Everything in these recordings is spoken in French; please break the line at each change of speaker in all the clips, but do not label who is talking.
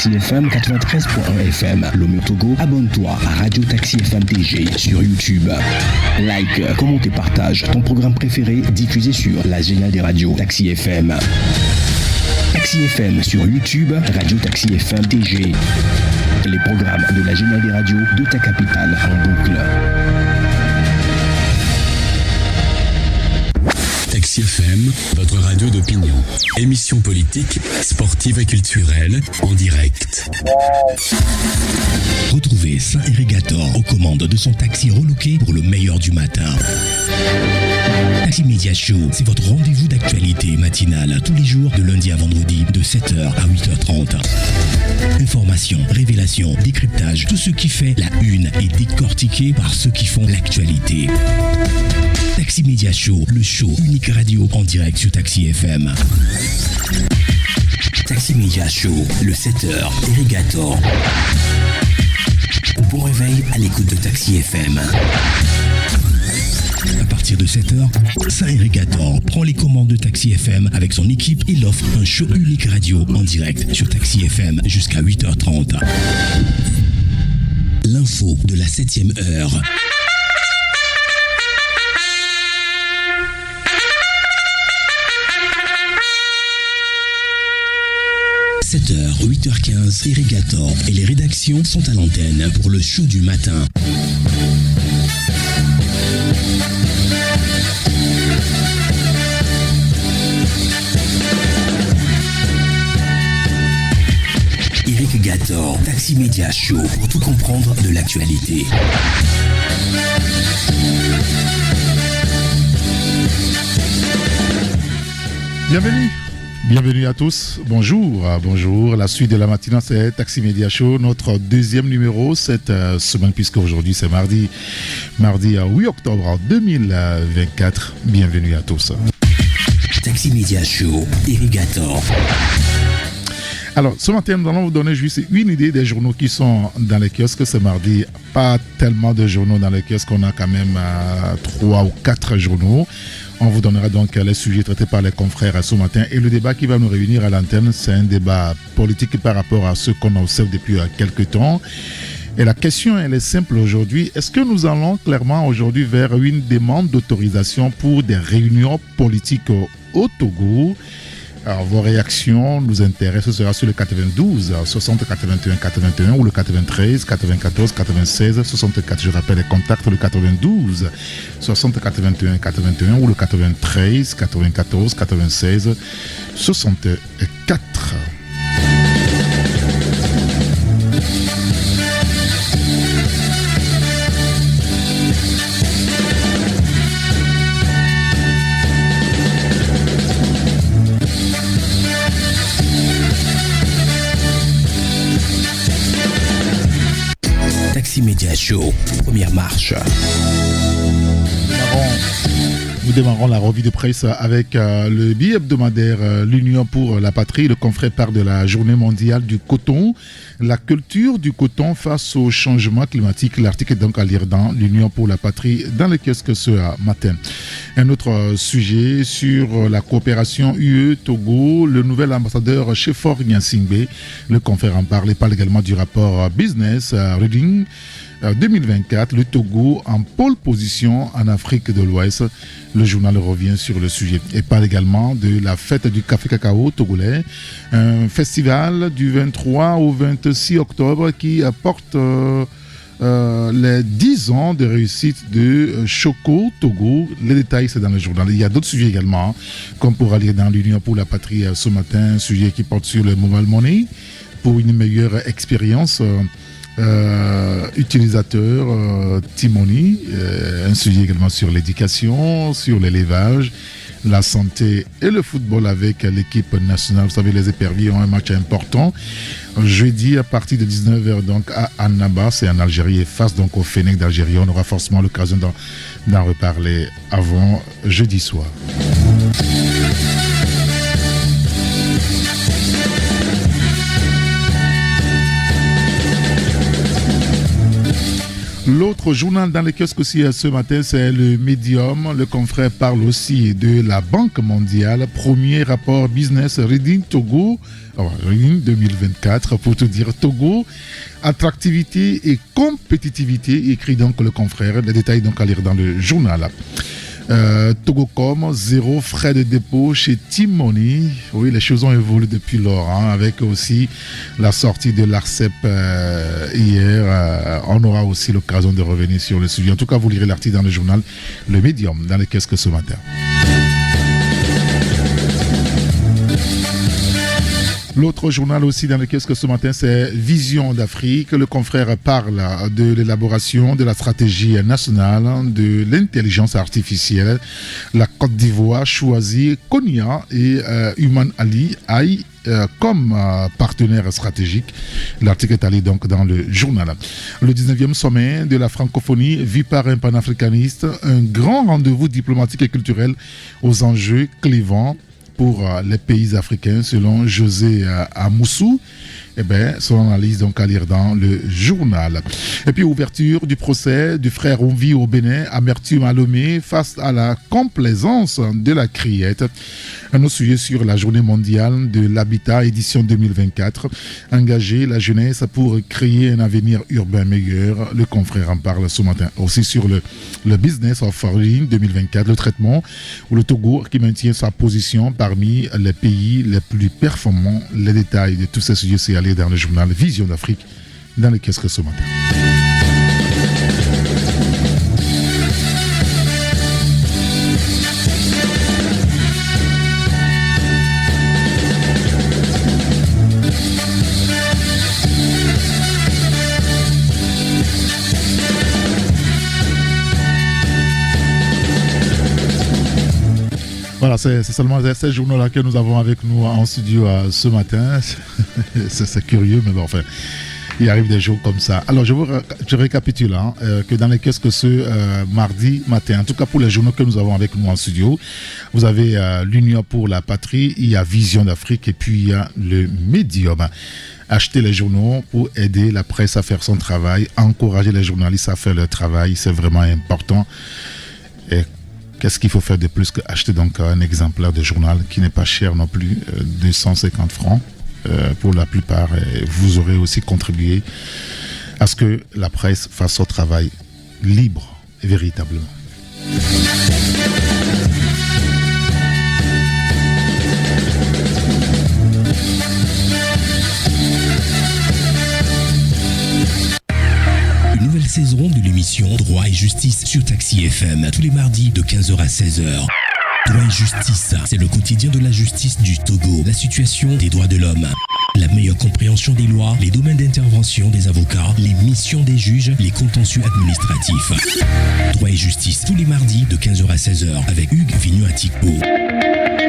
Taxi FM 93.1 FM. Lomé au Togo, abonne-toi à Radio Taxi FM TG sur YouTube. Like, commente et partage ton programme préféré diffusé sur la géniale des radios Taxi FM. Taxi FM sur YouTube, Radio Taxi FM TG. Les programmes de la géniale des radios de ta capitale en boucle.
Taxi FM, votre radio d'opinion. Émission politique, sportive et culturelle, en direct.
Retrouvez Saint-Irrigator aux commandes de son taxi relooké pour le meilleur du matin. Taxi Media Show, c'est votre rendez-vous d'actualité matinale tous les jours de lundi à vendredi de 7h à 8h30. Informations, révélations, décryptage, tout ce qui fait la une est décortiqué par ceux qui font l'actualité. Taxi Media Show, le show unique radio en direct sur Taxi FM. Taxi Media Show, le 7h, Irrigator. Bon réveil à l'écoute de Taxi FM. À partir de 7h, Saint-Irrigator prend les commandes de Taxi FM avec son équipe et l'offre un show unique radio en direct sur Taxi FM jusqu'à 8h30. L'info de la 7e heure. « 7h, 8h15, Irrigator et les rédactions sont à l'antenne pour le show du matin. Irrigator, Taxi Media Show pour tout comprendre de l'actualité.
Bienvenue à tous, bonjour. La suite de la matinée, c'est Taxi Media Show, notre deuxième numéro cette semaine, puisque aujourd'hui c'est mardi 8 octobre 2024. Bienvenue à tous.
Taxi Media Show, Irrigator.
Alors, ce matin, nous allons vous donner juste une idée des journaux qui sont dans les kiosques ce mardi. Pas tellement de journaux dans les kiosques, on a quand même 3 ou 4 journaux. On vous donnera donc les sujets traités par les confrères ce matin. Et le débat qui va nous réunir à l'antenne, c'est un débat politique par rapport à ce qu'on observe depuis quelques temps. Et la question, elle est simple aujourd'hui. Est-ce que nous allons clairement aujourd'hui vers une demande d'autorisation pour des réunions politiques au Togo ? Alors, vos réactions nous intéressent, ce sera sur le 92 60 81 81 ou le 93 94 96 64. Je rappelle les contacts, le 92 60 81 81 ou le 93 94 96 64.
Taxi Media Show, première marche.
Nous démarrons la revue de presse avec le bi-hebdomadaire L'Union pour la Patrie. Le confrère parle de la journée mondiale du coton, la culture du coton face au changement climatique. L'article est donc à lire dans L'Union pour la Patrie dans le kiosque ce matin. Un autre sujet sur la coopération UE-Togo, le nouvel ambassadeur Chefor Nyansingbe. Le confrère en parle et parle également du rapport Business Reading 2024, le Togo en pole position en Afrique de l'Ouest. Le journal revient sur le sujet et parle également de la fête du café cacao togolais, un festival du 23 au 26 octobre qui apporte les 10 ans de réussite de Choco Togo. Les détails, c'est dans le journal. Il y a d'autres sujets également, qu'on pourra lire dans l'Union pour la Patrie ce matin, un sujet qui porte sur le mobile money pour une meilleure expérience utilisateur Timoni, un sujet également sur l'éducation, sur l'élevage, la santé et le football avec l'équipe nationale. Vous savez, les éperviers ont un match important jeudi à partir de 19h donc à Annaba, c'est en Algérie, et face donc au Fennec d'Algérie. On aura forcément l'occasion d'en reparler avant jeudi soir. L'autre journal dans les kiosques aussi ce matin, c'est le Medium. Le confrère parle aussi de la Banque mondiale. Premier rapport business Reading Togo, Reading 2024, pour te dire Togo, attractivité et compétitivité, écrit donc le confrère. Les détails donc à lire dans le journal. Togocom, 0 frais de dépôt chez Team Money. Oui, les choses ont évolué depuis lors, avec aussi la sortie de l'ARCEP hier. On aura aussi l'occasion de revenir sur le sujet. En tout cas, vous lirez l'article dans le journal Le Medium, dans les kiosques ce matin. L'autre journal aussi dans le kiosque ce matin, c'est Vision d'Afrique. Le confrère parle de l'élaboration de la stratégie nationale de l'intelligence artificielle. La Côte d'Ivoire choisit Konya et Human Ali comme partenaire stratégique. L'article est allé donc dans le journal. Le 19e sommet de la francophonie vu par un panafricaniste, un grand rendez-vous diplomatique et culturel aux enjeux clivants pour les pays africains, selon José Amoussou. Son analyse donc à lire dans le journal. Et puis ouverture du procès du frère Onvi au Bénin, amertume à Lomé face à la complaisance de la criette. Un autre sujet sur la journée mondiale de l'habitat édition 2024. Engager la jeunesse pour créer un avenir urbain meilleur. Le confrère en parle ce matin. Aussi sur le Business of Foreign 2024, le traitement où le Togo qui maintient sa position parmi les pays les plus performants. Les détails de tous ces sujets, c'est aller dans le journal Vision d'Afrique dans les kiosques ce matin. Voilà, c'est seulement ces journaux-là que nous avons avec nous en studio ce matin. C'est curieux, mais bon, enfin, il arrive des jours comme ça. Alors, je récapitule que dans les kiosques ce mardi matin, en tout cas pour les journaux que nous avons avec nous en studio, vous avez l'Union pour la patrie, il y a Vision d'Afrique et puis il y a le Medium. Acheter les journaux pour aider la presse à faire son travail, encourager les journalistes à faire leur travail, c'est vraiment important. Et qu'est-ce qu'il faut faire de plus qu'acheter donc un exemplaire de journal qui n'est pas cher non plus, 250 francs pour la plupart. Et vous aurez aussi contribué à ce que la presse fasse son travail libre et véritablement.
Nouvelle saison de l'émission Droit et Justice sur Taxi FM, tous les mardis de 15h à 16h. Droit et Justice, c'est le quotidien de la justice du Togo, la situation des droits de l'homme, la meilleure compréhension des lois, les domaines d'intervention des avocats, les missions des juges, les contentieux administratifs. Droit et Justice, tous les mardis de 15h à 16h avec Hugues Vignou-Atikpo.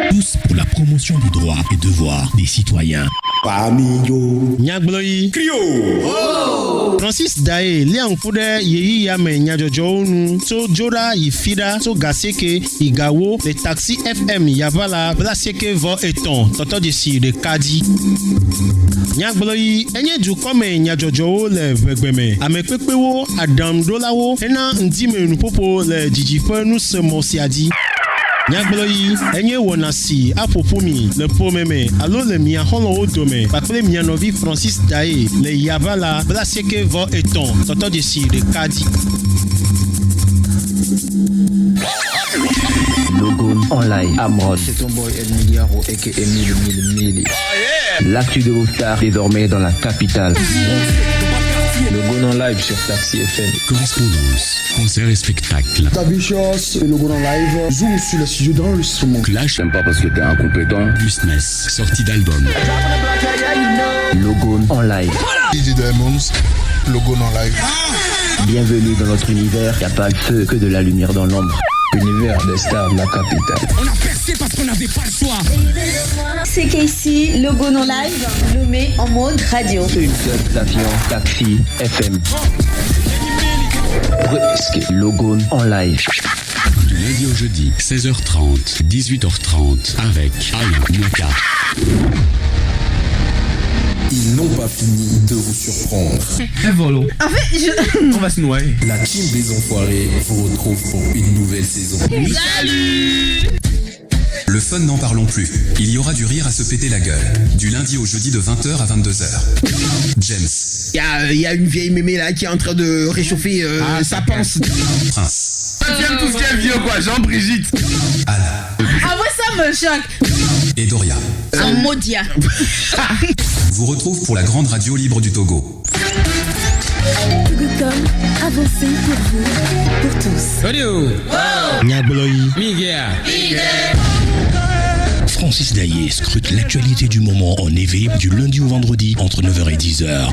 Tous pour la promotion des droits et devoirs des citoyens.
Pamiyo
Nyagbloyi
Krio
Francis Dae Liang Fude Yeyi Yame Nyajojonu So Joda Yifida So Gaseke Igawo Le Taxi FM Yavala Blaseke Vo Eton Toto Desi de Kadi Nyagbloyi Enye du Kome Nyajojo Le Vegbeme Amekpepewo Adam Dolawo Ena Ndime Nupopo Le Dijife Nus Mosiadi Nyagbloyi enye wonasi apopumi le pomeme alo le mia holo odome pakle mia novi Francis Dae le yavala blaseke vo eton toto de si de Kadi
Logo en live Amrod. C'est ton boy El Miliaro aka Mili. L'actu de Rockstar désormais dans la capitale. Logo en live sur Taxi FM.
Correspondance, concerts et spectacles.
Tabichos et Logo en live Zoom sur le studio d'enregistrement.
Clash,
J'aime pas parce que t'es incompétent.
Business, sortie d'album.
Logo en live.
DJ Diamonds, Logo en live.
Bienvenue dans notre univers. Y'a pas le feu que de la lumière dans l'ombre. Univers des stars de la capitale.
On a percé parce qu'on n'avait pas le choix.
C'est Casey, Logo non live, nommé en mode radio.
C'est une seule station, Taxi FM. Presque Logo en live.
Du lundi au jeudi, 16h30, 18h30, avec Alain Mwaka.
Il
n'ont pas fini de vous surprendre.
Un volo.
En fait,
On va se noyer.
La team des enfoirés vous retrouve pour une nouvelle saison.
Salut!
Le fun, n'en parlons plus. Il y aura du rire à se péter la gueule. Du lundi au jeudi de 20h à 22h. James.
Il y a une vieille mémé là qui est en train de réchauffer sa panse.
Prince.
Tu aimes tout ce qui est vieux quoi, Jean-Brigitte.
Anna.
Ah ouais, ça me choque.
Et Doria.
Un Modia.
Vous retrouve pour la grande radio libre du Togo.
Togo.com, avancez pour vous, pour tous.
Francis Daillé scrute l'actualité du moment en EV du lundi au vendredi entre 9h et 10h.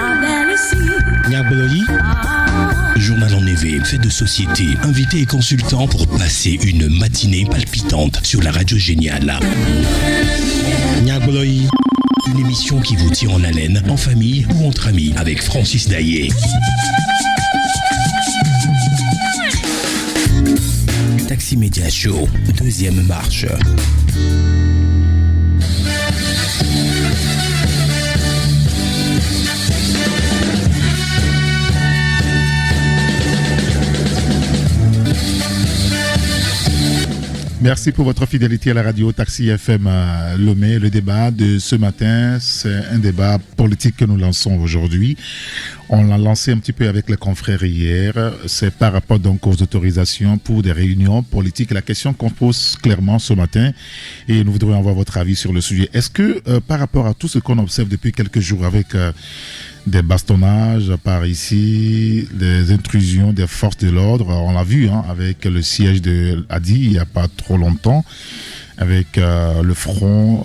Journal en EV, fait de société, invités et consultants pour passer une matinée palpitante sur la radio géniale. Une émission qui vous tient en haleine, en famille ou entre amis avec Francis Daillé. Taxi Media Show, deuxième marche.
Merci pour votre fidélité à la radio Taxi FM Lomé. Le débat de ce matin, c'est un débat politique que nous lançons aujourd'hui. On l'a lancé un petit peu avec les confrères hier. C'est par rapport donc aux autorisations pour des réunions politiques. La question qu'on pose clairement ce matin, et nous voudrions avoir votre avis sur le sujet. Est-ce que par rapport à tout ce qu'on observe depuis quelques jours avec des bastonnages par ici, des intrusions des forces de l'ordre, on l'a vu avec le siège de Adi il n'y a pas trop longtemps, avec le front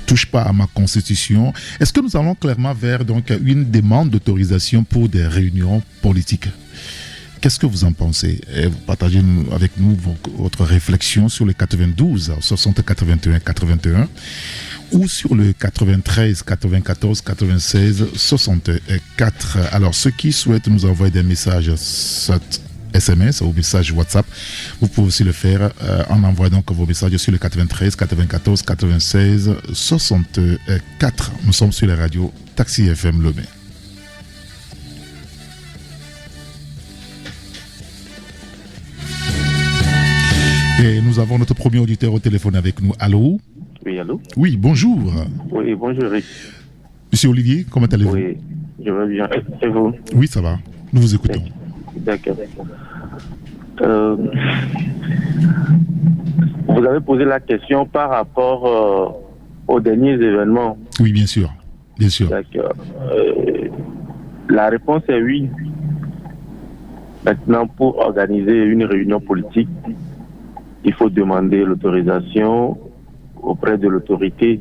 touche pas à ma constitution. Est-ce que nous allons clairement vers donc une demande d'autorisation pour des réunions politiques? Qu'est-ce que vous en pensez? Et vous partagez avec nous votre réflexion sur le 92 60 81 81 ou sur le 93 94 96 64. Alors ceux qui souhaitent nous envoyer des messages SMS ou message WhatsApp, vous pouvez aussi le faire en envoyant donc vos messages sur le 93 94 96 64. Nous sommes sur la radio Taxi FM Lomé. Et nous avons notre premier auditeur au téléphone avec nous. Allô?
Oui, allô?
Oui, bonjour.
Oui, bonjour Eric.
Monsieur Olivier, comment allez-vous?
Oui, je vais bien. Et vous?
Oui, ça va. Nous vous écoutons.
D'accord. Vous avez posé la question par rapport aux derniers événements.
Oui, bien sûr. Bien sûr.
D'accord. La réponse est oui. Maintenant, pour organiser une réunion politique, il faut demander l'autorisation auprès de l'autorité.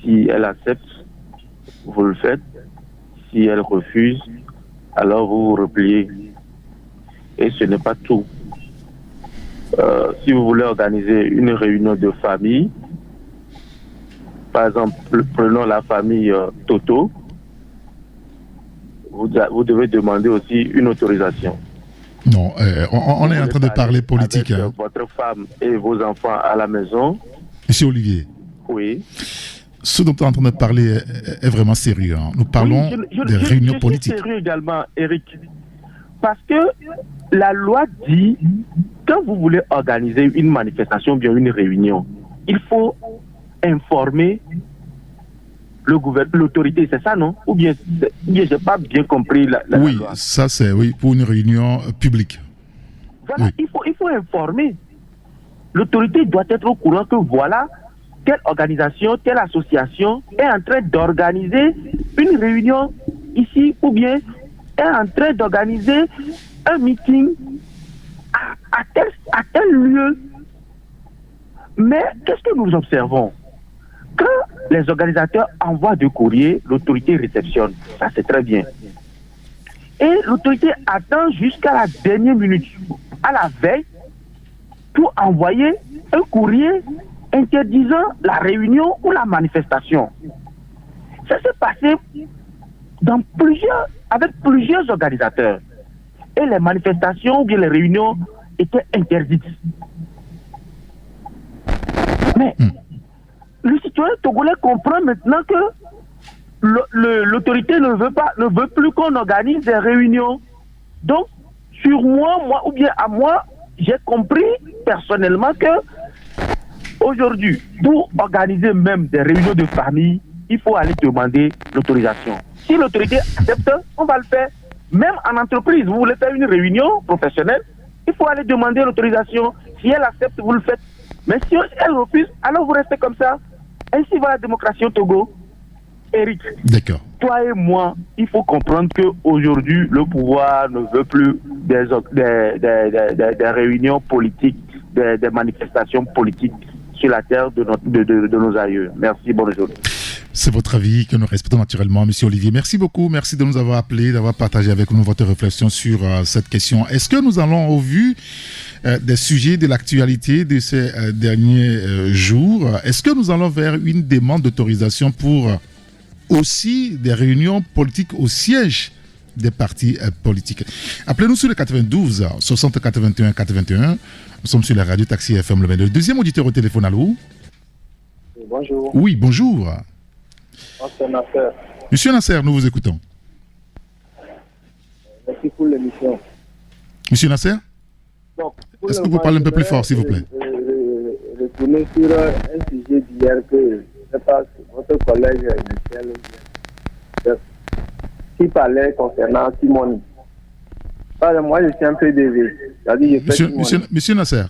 Si elle accepte, vous le faites. Si elle refuse, alors vous vous repliez. Et ce n'est pas tout. Si vous voulez organiser une réunion de famille, par exemple, prenons la famille Toto, vous devez demander aussi une autorisation.
Non, on est en train de parler politique.
Avec votre femme et vos enfants à la maison.
Monsieur Olivier.
Oui.
Ce dont on est en train de parler est vraiment sérieux. Nous parlons des réunions politiques.
C'est sérieux également, Eric. Parce que la loi dit, quand vous voulez organiser une manifestation ou bien une réunion, il faut informer l'autorité, c'est ça, non? Ou bien je n'ai pas bien compris la
oui,
loi.
Ça c'est pour une réunion publique.
Voilà, oui. il faut informer. L'autorité doit être au courant que voilà, telle organisation, telle association est en train d'organiser une réunion ici, ou bien est en train d'organiser un meeting à tel lieu. Mais qu'est-ce que nous observons? Quand les organisateurs envoient des courriers, l'autorité réceptionne. Ça, c'est très bien. Et l'autorité attend jusqu'à la dernière minute, à la veille, pour envoyer un courrier interdisant la réunion ou la manifestation. Ça s'est passé avec plusieurs organisateurs. Et les manifestations ou bien les réunions étaient interdites. Mais le citoyen togolais comprend maintenant que l'autorité ne veut plus qu'on organise des réunions. Donc, sur moi, ou bien à moi, j'ai compris personnellement que aujourd'hui, pour organiser même des réunions de famille, il faut aller demander l'autorisation. Si l'autorité accepte, on va le faire. Même en entreprise, vous voulez faire une réunion professionnelle, il faut aller demander l'autorisation. Si elle accepte, vous le faites. Mais si elle refuse, alors vous restez comme ça. Ainsi va la démocratie au Togo. Eric,
d'accord.
Toi et moi, il faut comprendre qu'aujourd'hui, le pouvoir ne veut plus des réunions politiques, des manifestations politiques sur la terre de nos aïeux. Merci, bonne journée.
C'est votre avis que nous respectons naturellement, Monsieur Olivier. Merci beaucoup, merci de nous avoir appelé, d'avoir partagé avec nous votre réflexion sur cette question. Est-ce que nous allons, au vu des sujets de l'actualité de ces derniers jours, est-ce que nous allons vers une demande d'autorisation pour aussi des réunions politiques au siège des partis politiques? Appelez-nous sur le 92 60 81 81. Nous sommes sur la radio Taxi FM. Le deuxième auditeur au téléphone, allô?
Bonjour.
Oui, bonjour.
Monsieur Nasser.
Monsieur Nasser, nous vous écoutons.
Merci pour l'émission.
Monsieur Nasser?
Bon,
est-ce que vous parlez un peu plus fort, s'il vous plaît?
Retourner sur un sujet d'hier que je sais pas si votre collègue Michel qui parlait concernant Timoni. Moi, je suis un peu désolé.
Monsieur Nasser?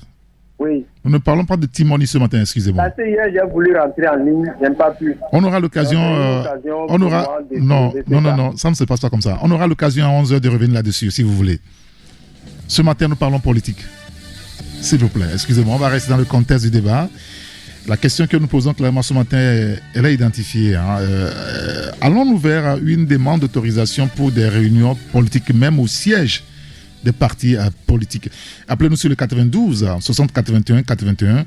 Oui.
Nous ne parlons pas de Timoni ce matin, excusez-moi.
Parce que hier, j'ai voulu rentrer en ligne, je n'ai pas pu.
On aura l'occasion. Non, ça ne se passe pas comme ça. On aura l'occasion à 11h de revenir là-dessus, si vous voulez. Ce matin, nous parlons politique. S'il vous plaît, excusez-moi, on va rester dans le contexte du débat. La question que nous posons clairement ce matin, elle est identifiée. Allons-nous vers une demande d'autorisation pour des réunions politiques, même au siège des partis politiques? Appelez-nous sur le 92 60 81 81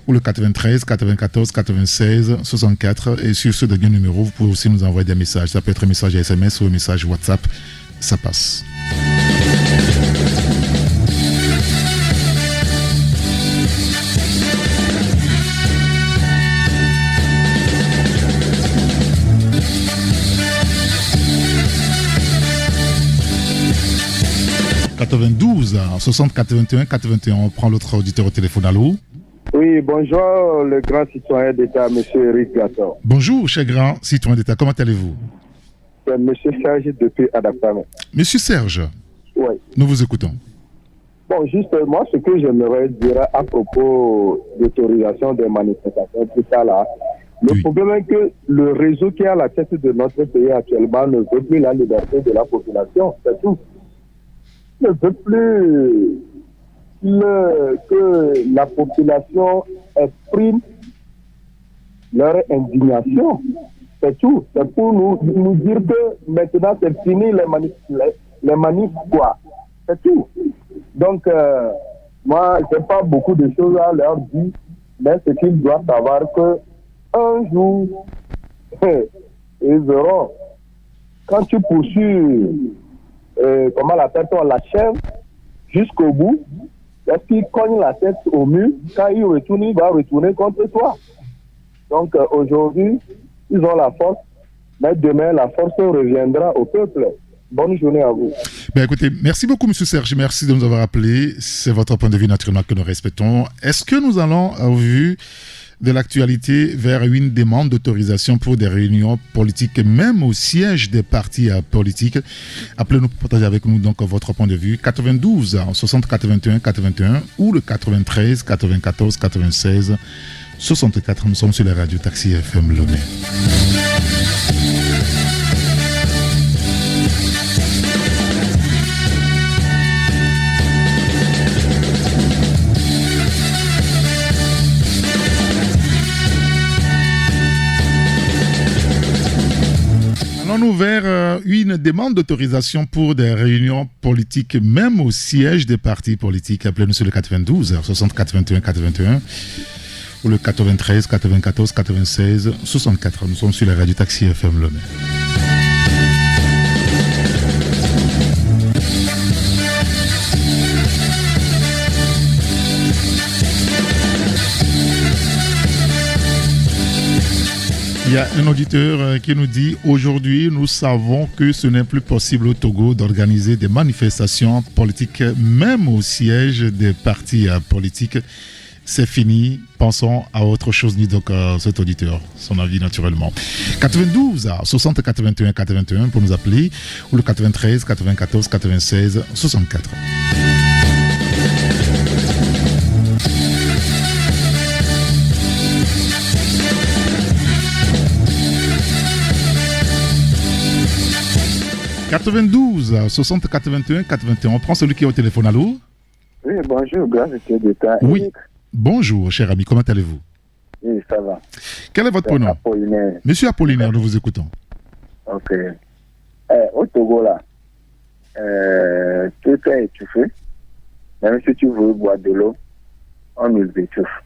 ou le 93 94 96 64. Et sur ce dernier numéro, vous pouvez aussi nous envoyer des messages. Ça peut être un message SMS ou un message WhatsApp. Ça passe. « 92 60 81 81. On prend l'autre auditeur au téléphone. Allô?
Oui, bonjour, le grand citoyen d'État, M. Eric Gasson.
Bonjour, cher grand citoyen d'État. Comment allez-vous?
C'est M. Serge depuis Adaptament.
Monsieur Serge,
oui.
Nous vous écoutons.
Bon, justement, ce que j'aimerais dire à propos d'autorisation des manifestations, tout ça là, le problème est que le réseau qui est à la tête de notre pays actuellement ne veut plus la liberté de la population, c'est tout. Ne veut plus que la population exprime leur indignation. C'est tout. C'est pour nous dire que maintenant c'est fini les manifs quoi. C'est tout. Donc, moi, je n'ai pas beaucoup de choses à leur dire, mais ce qu'ils doivent savoir que un jour, ils verront. Quand tu poursuis comment la tête on l'achève jusqu'au bout, parce qu'il cogne la tête au mur, quand il retourne, il va retourner contre toi. Donc aujourd'hui, ils ont la force, mais demain, la force reviendra au peuple. Bonne journée à vous.
Ben écoutez, merci beaucoup, M. Serge. Merci de nous avoir appelé. C'est votre point de vue naturellement que nous respectons. Est-ce que nous allons, au vu de l'actualité, vers une demande d'autorisation pour des réunions politiques, même au siège des partis politiques? Appelez-nous pour partager avec nous donc votre point de vue. 92 60 81 81 ou le 93 94 96 64. Nous sommes sur la radio Taxi FM Lomé. Allons-nous vers une demande d'autorisation pour des réunions politiques, même au siège des partis politiques? Appelez-nous sur le 92 60 81 81 ou le 93 94 96 64. Nous sommes sur la radio Taxi FM Lomé. Il y a un auditeur qui nous dit « Aujourd'hui, nous savons que ce n'est plus possible au Togo d'organiser des manifestations politiques, même au siège des partis politiques. C'est fini, pensons à autre chose », dit donc cet auditeur, son avis naturellement. 92 60 81 81 pour nous appeler, ou le 93 94 96 64. « 92 60 81 81 ». On prend celui qui est au téléphone. Allô?
Oui, bonjour, grâce d'État.
Oui, bonjour, cher ami, comment allez-vous?
Oui, ça va.
Quel est votre prénom?
Apollinaire.
Monsieur Apollinaire, nous vous écoutons.
Ok. Au Togo, là, tout est étouffé. Même si tu veux boire de l'eau, on nous étouffe.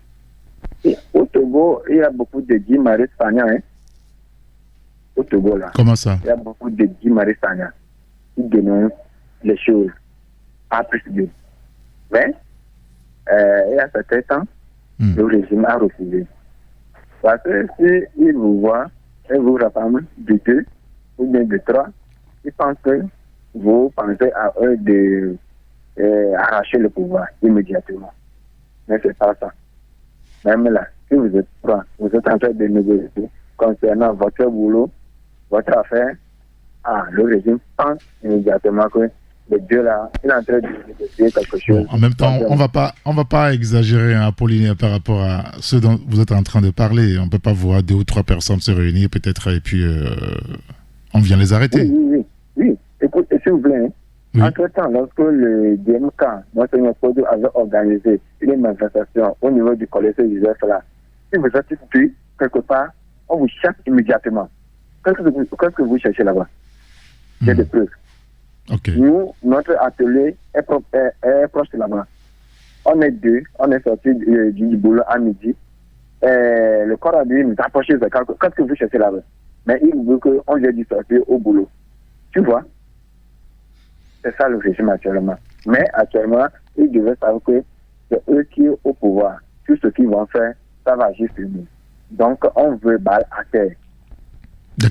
Et au Togo, il y a beaucoup de Guimarães Sagna, hein? Au Togo, là.
Comment ça?
Il y a beaucoup de Guimarães Sagna qui dénoncent les choses à plus de. Mais, il y a certains temps, le régime a refusé. Parce que s'il vous voit et vous rassemble de 2 ou bien de 3, ils pensent que vous pensez à eux de arracher le pouvoir immédiatement. Mais c'est pas ça. Même là, si vous êtes 3, vous êtes en train de négocier concernant votre boulot, votre affaire, le régime pense immédiatement que le Dieu là, il est en train de négocier quelque chose.
Bon, en même temps, on va pas exagérer, hein, Apollinaire, par rapport à ce dont vous êtes en train de parler. On peut pas voir 2 ou 3 personnes se réunir peut-être et puis on vient les arrêter.
Oui. Écoutez, s'il vous plaît. Hein. Oui. Entre-temps, lorsque le DMK, Monseigneur Kodo, avait organisé une manifestation au niveau du collège Joseph là, si vous êtes tué quelque part, on vous cherche immédiatement. Qu'est-ce que vous cherchez là-bas? Il y a des preuves.
Okay.
Nous, notre atelier est proche de là-bas. On est 2, on est sorti du boulot à midi. Le corps a dit, nous approchez de qu'est-ce que vous cherchez là-bas? Mais il veut qu'on vienne du sortir au boulot. Tu vois? C'est ça le régime actuellement. Mais actuellement, ils devaient savoir que c'est eux qui sont au pouvoir. Tout ce qu'ils vont faire, ça va agir sur nous. Donc, on veut balle à terre.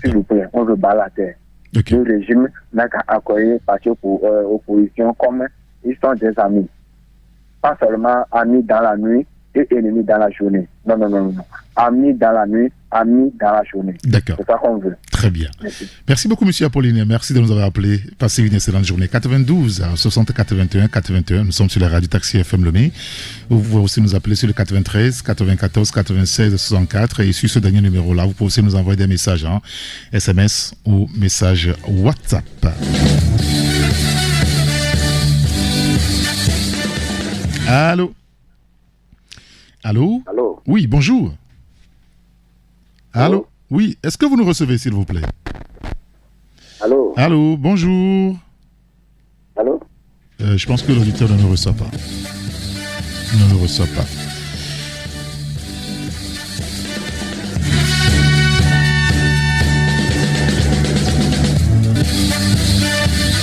S'il vous plaît, on veut balle à terre. Okay. Le régime n'a qu'à accueillir parti opposition comme ils sont des amis. Pas seulement amis dans la nuit et ennemis dans la journée. Non. Amis dans la nuit, amis dans la journée.
D'accord.
C'est ça qu'on veut.
Très bien. Merci beaucoup, monsieur Apollinaire. Merci de nous avoir appelés. Passez une excellente journée. 92 60 81 81. Nous sommes sur la radio Taxi FM Lomé. Vous pouvez aussi nous appeler sur le 93 94 96 64. Et sur ce dernier numéro-là, vous pouvez aussi nous envoyer des messages, hein, SMS ou messages WhatsApp. Allô? Allô?
Allô?
Oui, bonjour. Allô? Oui, est-ce que vous nous recevez, s'il vous plaît?
Allô?
Allô, bonjour.
Allô?
Je pense que l'auditeur ne nous reçoit pas. Ne nous reçoit pas.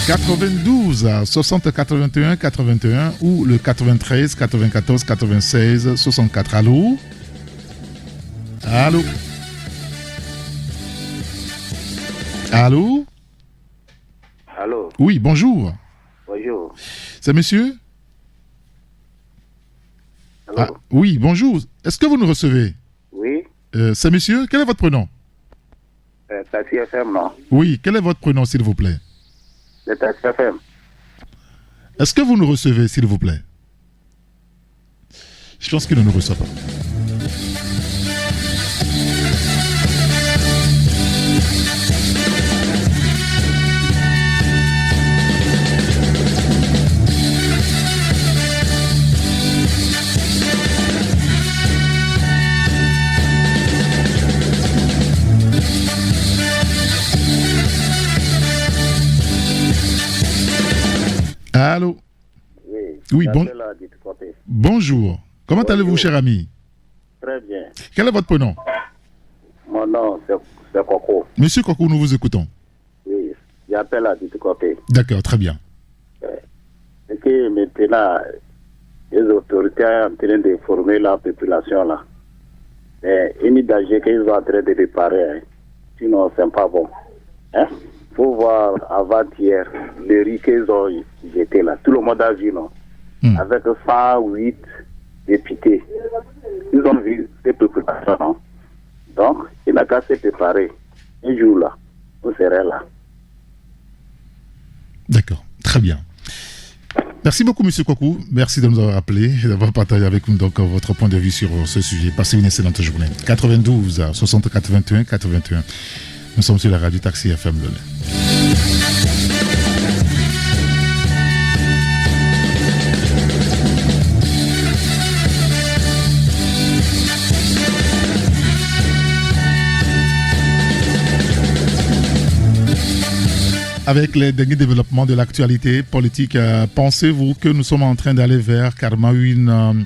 « 92 60 81 81 ou le 93 94 96 64. » Allô? Allô? Allô?
Allô?
Oui, bonjour.
Bonjour.
C'est monsieur?
Allô?
Oui, bonjour. Est-ce que vous nous recevez?
Oui.
C'est monsieur? Quel est votre prénom?
Taxi FM, non?
Oui, quel est votre prénom, s'il vous plaît?
Le Taxi FM.
Est-ce que vous nous recevez, s'il vous plaît? Je pense qu'il ne nous reçoit pas. Allô? Oui, bonjour. Comment allez-vous, cher ami?
Très bien.
Quel est votre prénom?
Mon nom, c'est Coco.
Monsieur Coco, nous vous écoutons.
Oui, j'appelle à Côté.
D'accord, très bien.
C'est que maintenant, les autorités sont en train de former la population là.
c'est une danger qu'ils sont en train de préparer. Hein. Sinon, c'est pas bon. Hein? Faut voir avant-hier, le riz qu'ils ont jeté là. Tout le monde a vu, non? Avec 108 députés. Ils ont vu ces préoccupations, non? Donc, il n'a qu'à se préparer. Un jour là, on serait là.
D'accord, très bien. Merci beaucoup, M. Kokou. Merci de nous avoir appelé et d'avoir partagé avec nous donc, votre point de vue sur ce sujet. Passez une excellente journée. 92 60 81 81. Nous sommes sur la radio Taxi FM Le Lait. Avec les derniers développements de l'actualité politique, pensez-vous que nous sommes en train d'aller vers carrément une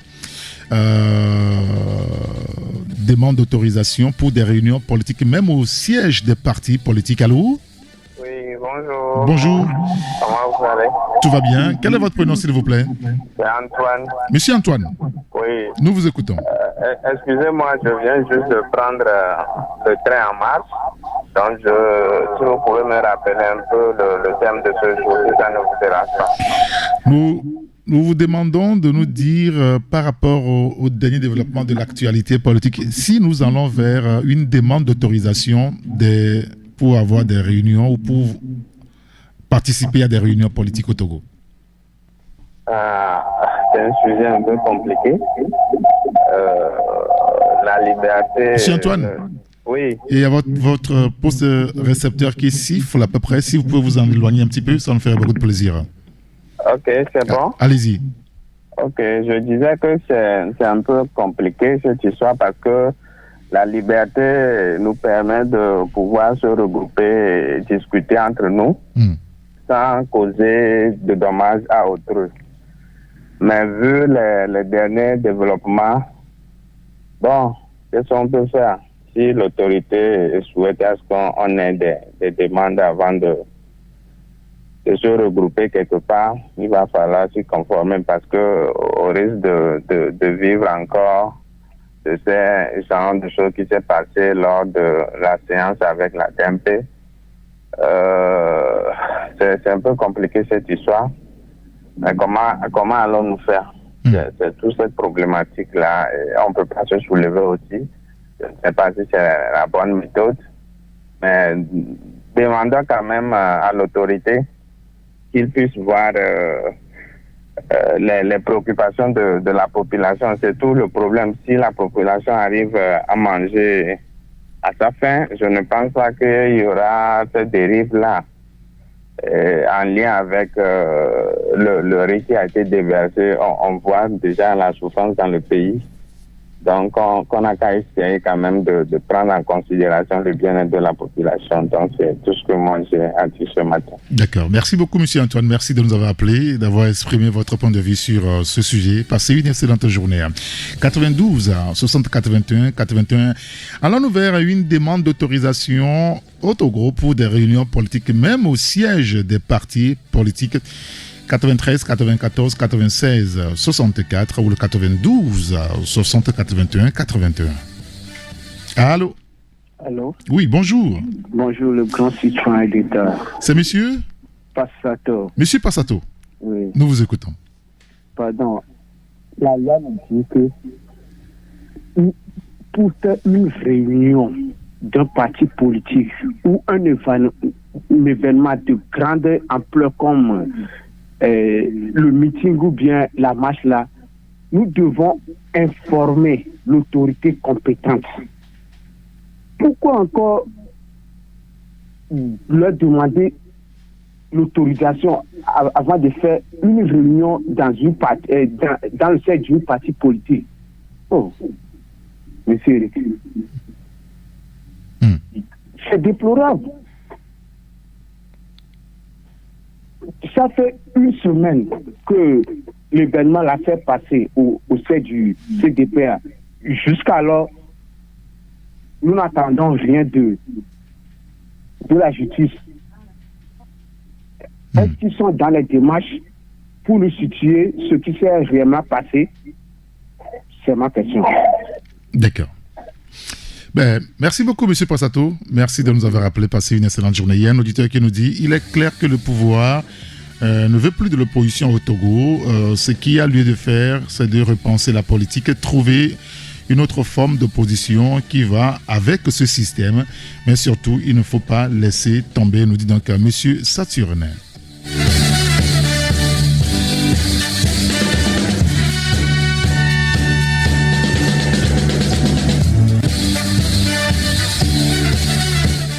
demande d'autorisation pour des réunions politiques, même au siège des partis politiques? Allô?
Oui, bonjour.
Bonjour.
Comment vous allez?
Tout va bien. Quel est votre prénom, s'il vous plaît?
C'est Antoine.
Monsieur Antoine.
Oui.
Nous vous écoutons.
Excusez-moi, je viens juste de prendre le train en marche. Donc, si vous pouvez me rappeler un peu le thème de ce jour, si ça ne vous dérange pas.
Nous vous demandons de nous dire, par rapport au dernier développement de l'actualité politique, si nous allons vers une demande d'autorisation pour avoir des réunions ou pour participer à des réunions politiques au Togo.
C'est un sujet un peu compliqué. La liberté...
Monsieur Antoine,
oui.
Et il y a votre poste récepteur qui siffle à peu près. Si vous pouvez vous en éloigner un petit peu, ça nous ferait beaucoup de plaisir.
Ok, c'est bon.
Allez-y.
Ok, je disais que c'est un peu compliqué cette histoire parce que la liberté nous permet de pouvoir se regrouper et discuter entre nous sans causer de dommages à autrui. Mais vu les derniers développements, bon, qu'est-ce qu'on peut faire? Si l'autorité souhaite à ce qu'on ait des demandes avant de se regrouper quelque part, il va falloir s'y conformer parce que au risque de vivre encore de ces genre de choses qui s'est passé lors de la séance avec la TMP. C'est un peu compliqué cette histoire. Mais comment allons-nous faire? C'est toute cette problématique-là. Et on ne peut pas se soulever aussi. Je ne sais pas si c'est la bonne méthode. Mais demandons quand même à l'autorité qu'ils puissent voir les préoccupations de la population. C'est tout le problème. Si la population arrive à manger à sa faim, je ne pense pas qu'il y aura cette dérive-là en lien avec le riz qui a été déversé. On voit déjà la souffrance dans le pays. Donc, on a qu'à essayer quand même de prendre en considération le bien-être de la population. Donc, c'est tout ce que moi j'ai à dire ce matin.
D'accord. Merci beaucoup, monsieur Antoine. Merci de nous avoir appelé, d'avoir exprimé votre point de vue sur ce sujet. Passez une excellente journée. 92 60 81 81. Allons-nous vers une demande d'autorisation au Togo pour des réunions politiques, même au siège des partis politiques? 93 94 96 64 ou le 92 60 81 81. Allô?
Allô?
Oui, bonjour.
Bonjour, le grand citoyen d'État.
C'est monsieur?
Passato.
Monsieur Passato.
Oui.
Nous vous écoutons.
Pardon. La loi nous dit que pour faire une réunion d'un parti politique ou un événement de grande ampleur comme le meeting ou bien la marche là, nous devons informer l'autorité compétente. Pourquoi encore leur demander l'autorisation avant de faire une réunion dans le siège d'un parti politique? Oh, monsieur Eric. C'est déplorable. Ça fait une semaine que l'événement l'a fait passer au sein du CDPA. Jusqu'alors, nous n'attendons rien de la justice. Est-ce qu'ils sont dans les démarches pour nous situer ce qui s'est réellement passé? C'est ma question.
D'accord. Merci beaucoup, M. Passato. Merci de nous avoir appelé. Passer une excellente journée. Il y a un auditeur qui nous dit il est clair que le pouvoir ne veut plus de l'opposition au Togo. Ce qu'il a lieu de faire, c'est de repenser la politique et trouver une autre forme d'opposition qui va avec ce système. Mais surtout, il ne faut pas laisser tomber, nous dit donc M. Saturnin.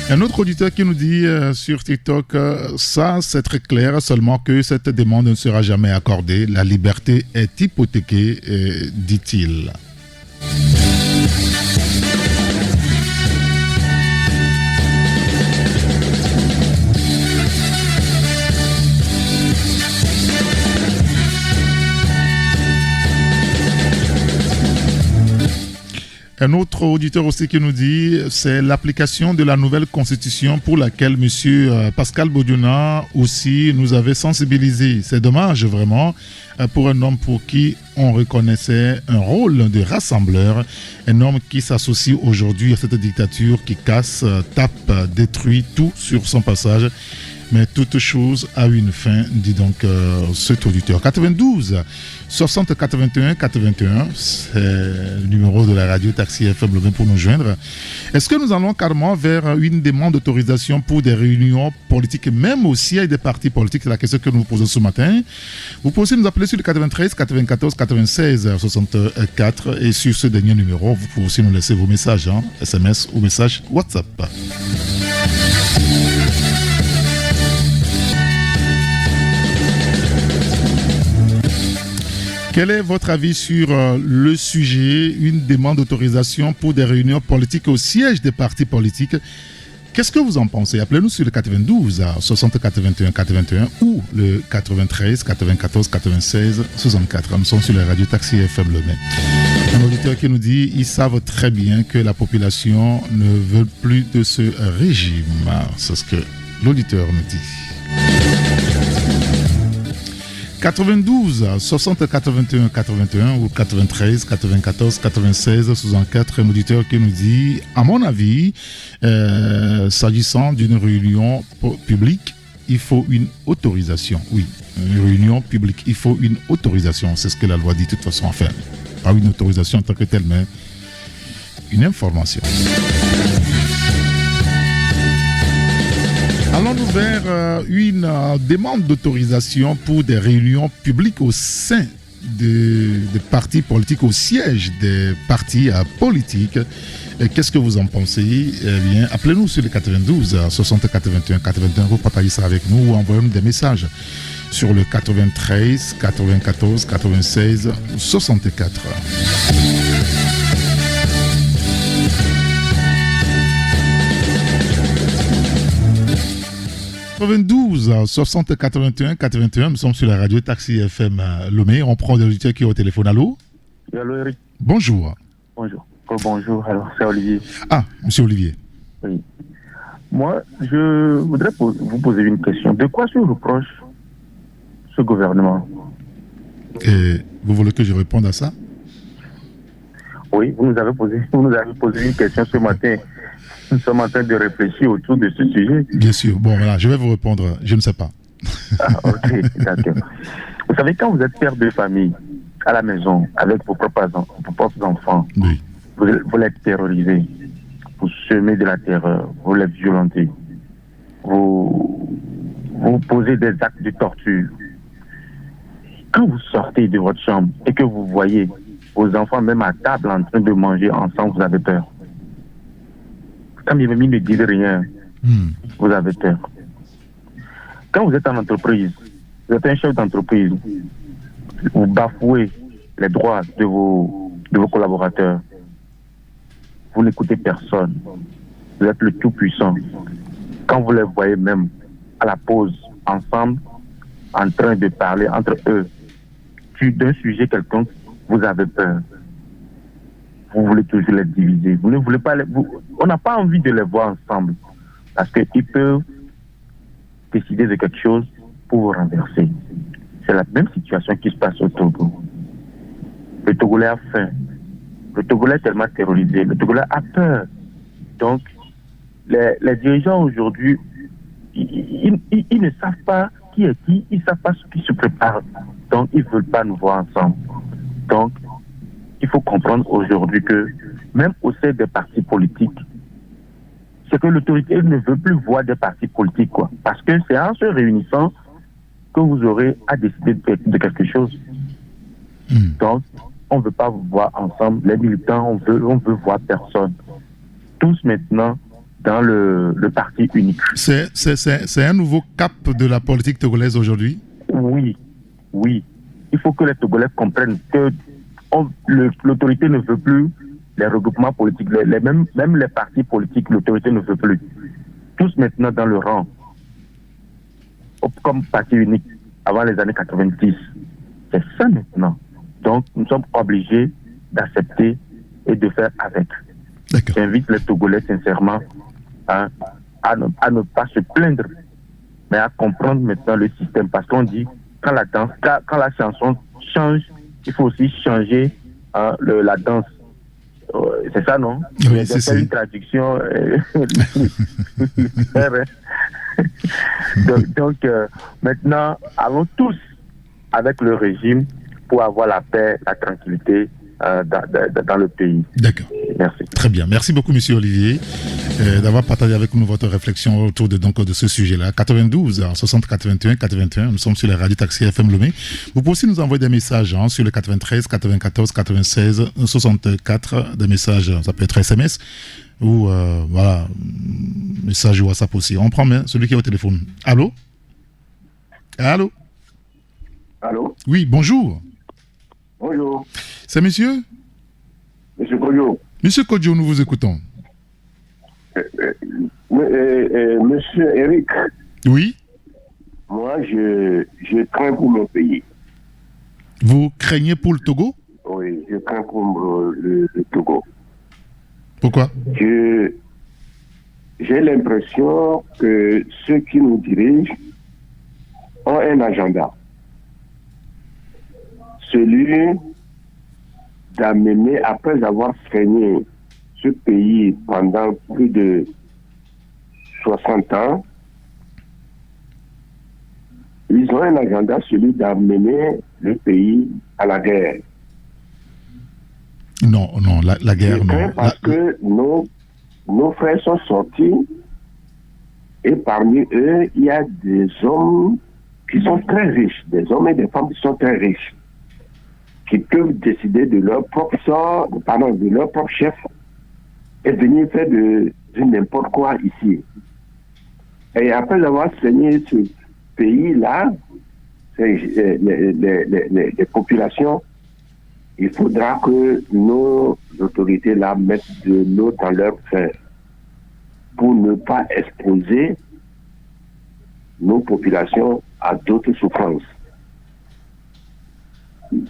Un autre auditeur qui nous dit sur TikTok, ça c'est très clair, seulement que cette demande ne sera jamais accordée. La liberté est hypothéquée, dit-il. Un autre auditeur aussi qui nous dit c'est l'application de la nouvelle constitution pour laquelle M. Pascal Bodiona aussi nous avait sensibilisés. C'est dommage vraiment pour un homme pour qui on reconnaissait un rôle de rassembleur, un homme qui s'associe aujourd'hui à cette dictature qui casse, tape, détruit tout sur son passage. Mais toute chose a une fin, dit donc cet auditeur. 92 60 81 81, c'est le numéro de la radio Taxi FM Lomé pour nous joindre. Est-ce que nous allons carrément vers une demande d'autorisation pour des réunions politiques, même aussi avec des partis politiques? C'est la question que nous posons ce matin. Vous pouvez aussi nous appeler sur le 93 94 96 64 et sur ce dernier numéro, vous pouvez aussi nous laisser vos messages, SMS ou messages WhatsApp. Quel est votre avis sur le sujet, une demande d'autorisation pour des réunions politiques au siège des partis politiques? Qu'est-ce que vous en pensez? Appelez-nous sur le 92 60 81 81 ou le 93 94 96 64. Nous sommes sur la radio Taxi FM Lomé. Un auditeur qui nous dit ils savent très bien que la population ne veut plus de ce régime. C'est ce que l'auditeur nous dit. 92 60 81 81 ou 93 94 96 64, un auditeur qui nous dit à mon avis s'agissant d'une réunion publique il faut une autorisation. Oui, une réunion publique il faut une autorisation, c'est ce que la loi dit de toute façon. Enfin, pas une autorisation en tant que telle, mais une information. Allons-nous vers une demande d'autorisation pour des réunions publiques au sein des partis politiques, au siège des partis politiques. Qu'est-ce que vous en pensez? Eh bien, appelez-nous sur le 92 60 81 81, vous partagez ça avec nous ou envoyez-nous des messages sur le 93 94 96 64. 92 60 81 81, nous sommes sur la radio Taxi FM Lomé. On prend des auditeurs qui ont au téléphone. Allô?
Allô, Eric.
Bonjour.
Bonjour. Bonjour, alors c'est Olivier.
Ah, monsieur Olivier.
Oui. Moi, je voudrais vous poser une question. De quoi se reproche ce gouvernement?
Et vous voulez que je réponde à ça?
Oui, vous nous avez posé une question ce matin. Nous sommes en train de réfléchir autour de ce sujet.
Bien sûr. Bon, voilà, je vais vous répondre. Je ne sais pas.
Ah, ok, d'accord. Vous savez, quand vous êtes père de famille, à la maison, avec vos propres enfants,
oui.
Vous les terrorisez, vous semez de la terreur, vous les violentez, vous posez des actes de torture. Quand vous sortez de votre chambre et que vous voyez vos enfants même à table en train de manger ensemble, vous avez peur. Quand mes amis ne disent rien, vous avez peur. Quand vous êtes en entreprise, vous êtes un chef d'entreprise, vous bafouez les droits de vos collaborateurs. Vous n'écoutez personne. Vous êtes le tout-puissant. Quand vous les voyez même à la pause, ensemble, en train de parler entre eux, d'un sujet quelconque, vous avez peur. Vous voulez toujours les diviser. Vous ne voulez pas on n'a pas envie de les voir ensemble. Parce qu'ils peuvent décider de quelque chose pour vous renverser. C'est la même situation qui se passe au Togo. Le Togolais a faim. Le Togolais est tellement terrorisé. Le Togolais a peur. Donc, les dirigeants aujourd'hui, ils ne savent pas qui est qui, ils ne savent pas ce qui se prépare. Donc, ils ne veulent pas nous voir ensemble. Donc, il faut comprendre aujourd'hui que même au sein des partis politiques, c'est que l'autorité ne veut plus voir des partis politiques, quoi. Parce que c'est en se réunissant que vous aurez à décider de quelque chose. Donc, on ne veut pas vous voir ensemble. Les militants, on veut voir personne. Tous maintenant dans le parti unique.
C'est un nouveau cap de la politique togolaise aujourd'hui?
Oui. Il faut que les Togolais comprennent que l'autorité ne veut plus les regroupements politiques, même les partis politiques, l'autorité ne veut plus. Tous maintenant dans le rang, comme parti unique, avant les années 90. C'est ça maintenant. Donc, nous sommes obligés d'accepter et de faire avec. J'invite les Togolais sincèrement à ne pas se plaindre, mais à comprendre maintenant le système. Parce qu'on dit, quand la chanson change, il faut aussi changer la danse. C'est ça, non?
Oui, c'est
une traduction. donc maintenant, allons tous avec le régime pour avoir la paix, la tranquillité dans le pays.
D'accord.
Merci.
Très bien. Merci beaucoup, monsieur Olivier, d'avoir partagé avec nous votre réflexion autour de ce sujet-là. 92 60 81 81. Nous sommes sur la radio Taxi FM Lomé. Vous pouvez aussi nous envoyer des messages sur le 93 94 96 64. Des messages, ça peut être SMS ou message WhatsApp aussi. On prend celui qui est au téléphone. Allô? Allô?
Allô?
Oui, bonjour.
Bonjour.
C'est monsieur?
Monsieur Kodjo.
Monsieur Kodjo, nous vous écoutons.
Monsieur Eric.
Oui.
Moi, je crains pour mon pays.
Vous craignez pour le Togo?
Oui, je crains pour le Togo.
Pourquoi?
J'ai l'impression que ceux qui nous dirigent ont un agenda. Celui d'amener, après avoir saigné ce pays pendant plus de 60 ans, ils ont un agenda, celui d'amener le pays à la guerre.
Non, la guerre, non.
Parce que nos frères sont sortis et parmi eux, il y a des hommes qui sont très riches, des hommes et des femmes qui sont très riches, qui peuvent décider de leur propre sort, de leur propre chef, et venir faire de n'importe quoi ici. Et après avoir saigné ce pays-là, les populations, il faudra que nos autorités là mettent de l'eau dans leur fer pour ne pas exposer nos populations à d'autres souffrances.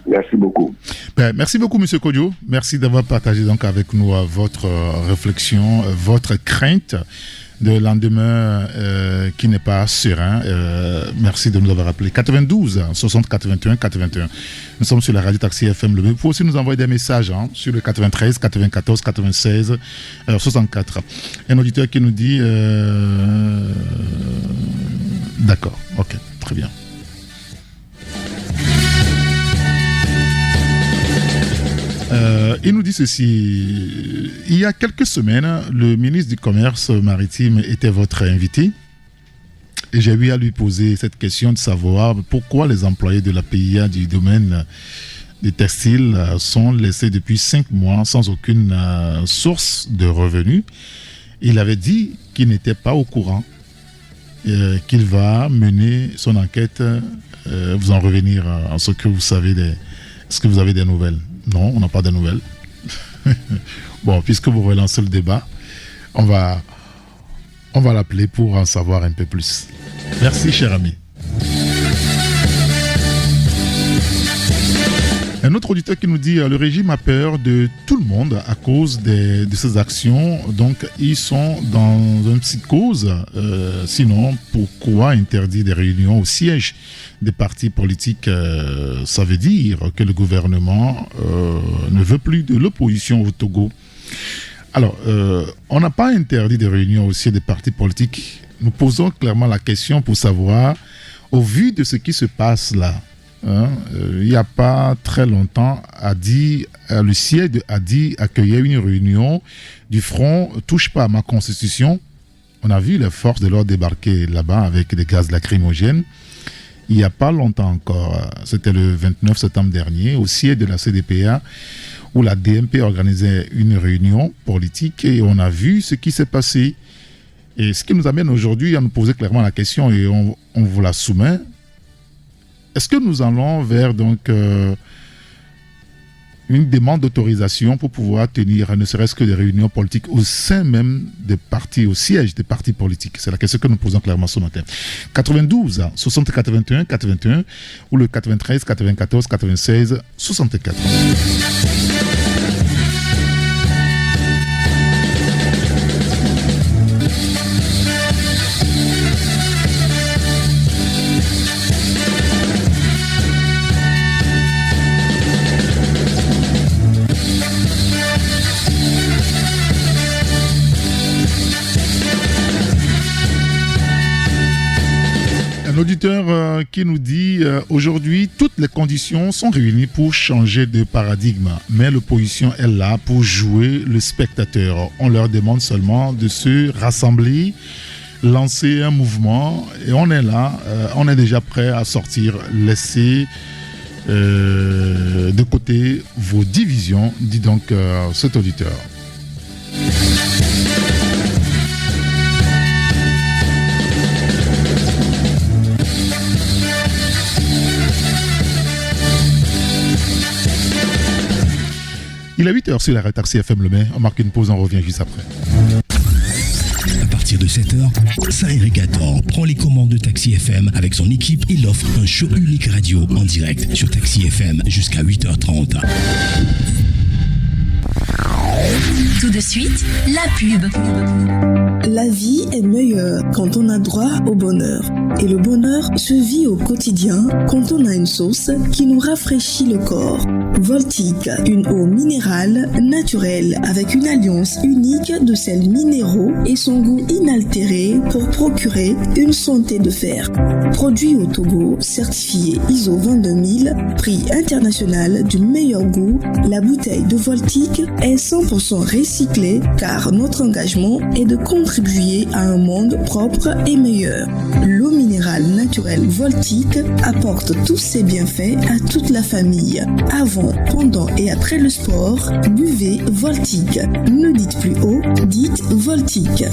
Merci beaucoup.
Merci beaucoup, monsieur Kodjo. Merci d'avoir partagé donc avec nous votre réflexion, votre crainte de lendemain qui n'est pas serein. Merci de nous avoir appelé. 92 60 81 81. Nous sommes sur la radio Taxi FM. Vous pouvez aussi nous envoyer des messages sur le 93 94 96 64. Un auditeur qui nous dit d'accord, ok, très bien. Il nous dit ceci. Il y a quelques semaines, le ministre du Commerce maritime était votre invité. Et j'ai eu à lui poser cette question de savoir pourquoi les employés de la PIA du domaine des textiles sont laissés depuis 5 mois sans aucune source de revenus. Il avait dit qu'il n'était pas au courant, qu'il va mener son enquête, vous en revenir à ce que vous savez est-ce que vous avez des nouvelles? Non, on n'a pas de nouvelles. Bon, puisque vous relancez le débat, on va l'appeler pour en savoir un peu plus. Merci, cher ami. Un autre auditeur qui nous dit le régime a peur de tout le monde à cause de ses actions, donc ils sont dans une psychose. Sinon, pourquoi interdire des réunions au siège des partis politiques? Ça veut dire que le gouvernement ne veut plus de l'opposition au Togo. Alors, on n'a pas interdit des réunions au siège des partis politiques. Nous posons clairement la question pour savoir, au vu de ce qui se passe là, il n'y a pas très longtemps, le siège de Adi accueillait une réunion du Front « Touche pas à ma constitution ». On a vu les forces de l'ordre débarquer là-bas avec des gaz lacrymogènes. Il n'y a pas longtemps encore, c'était le 29 septembre dernier, au siège de la CDPA, où la DMP organisait une réunion politique et on a vu ce qui s'est passé. Et ce qui nous amène aujourd'hui à nous poser clairement la question, et on vous la soumet. Est-ce que nous allons vers donc une demande d'autorisation pour pouvoir tenir ne serait-ce que des réunions politiques au sein même des partis, au siège des partis politiques? C'est la question que nous posons clairement ce matin. 92 60 81 81 ou le 93 94 96 64. Auditeur qui nous dit aujourd'hui toutes les conditions sont réunies pour changer de paradigme, mais l'opposition est là pour jouer le spectateur. On leur demande seulement de se rassembler, lancer un mouvement et on est là, on est déjà prêt à sortir. Laissez de côté vos divisions, dit donc cet auditeur. Il est 8h sur la Taxi FM Le Mai. On marque une pause, on revient juste après.
À partir de 7h, Saint Régator prend les commandes de Taxi FM avec son équipe. Il offre un show unique radio en direct sur Taxi FM jusqu'à 8h30.
Tout de suite, la pub.
La vie est meilleure quand on a droit au bonheur. Et le bonheur se vit au quotidien quand on a une sauce qui nous rafraîchit le corps. Voltique, une eau minérale naturelle avec une alliance unique de sels minéraux et son goût inaltéré pour procurer une santé de fer. Produit au Togo, certifié ISO 22000, prix international du meilleur goût, la bouteille de Voltique est 100% recyclée car notre engagement est de contribuer à un monde propre et meilleur. L'eau minérale naturelle Voltique apporte tous ses bienfaits à toute la famille. Avant, pendant et après le sport, buvez Voltique. Ne dites plus haut, dites Voltique.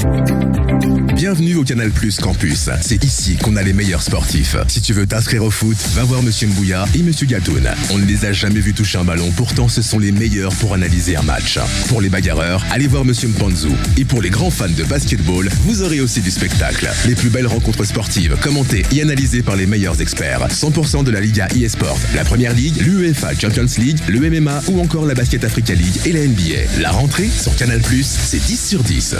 Bienvenue au Canal Plus Campus. C'est ici qu'on a les meilleurs sportifs. Si tu veux t'inscrire au foot, va voir Monsieur Mbouya et Monsieur Gatoun. On ne les a jamais vus toucher un ballon, pourtant ce sont les meilleurs pour analyser un match. Pour les bagarreurs, allez voir Monsieur Mpanzu. Et pour les grands fans de basketball, vous aurez aussi du spectacle. Les plus belles rencontres sportives, commentées et analysées par les meilleurs experts. 100% de la Liga eSport, la Première Ligue, l'UEFA Champions League, le MMA ou encore la Basket Africa League et la NBA. La rentrée sur Canal+, c'est 10 sur 10.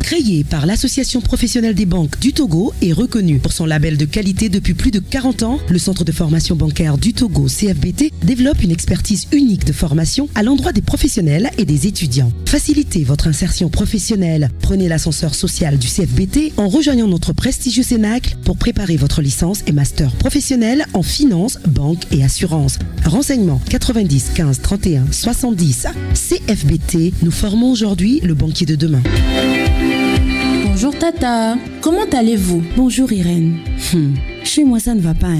Créé par l'Association professionnelle des banques du Togo et reconnu pour son label de qualité depuis plus de 40 ans, le Centre de formation bancaire du Togo, CFBT, développe une expertise unique de formation à l'endroit des professionnels et des étudiants. Facilitez votre insertion professionnelle. Prenez l'ascenseur social du CFBT en rejoignant notre prestigieux Cénacle pour préparer votre licence et master professionnel en finance, banque et assurance. Renseignements 90 15 31 70. CFBT, nous formons aujourd'hui le banquier de demain.
Bonjour Tata, comment allez-vous?
Bonjour Irène. Chez moi ça ne va pas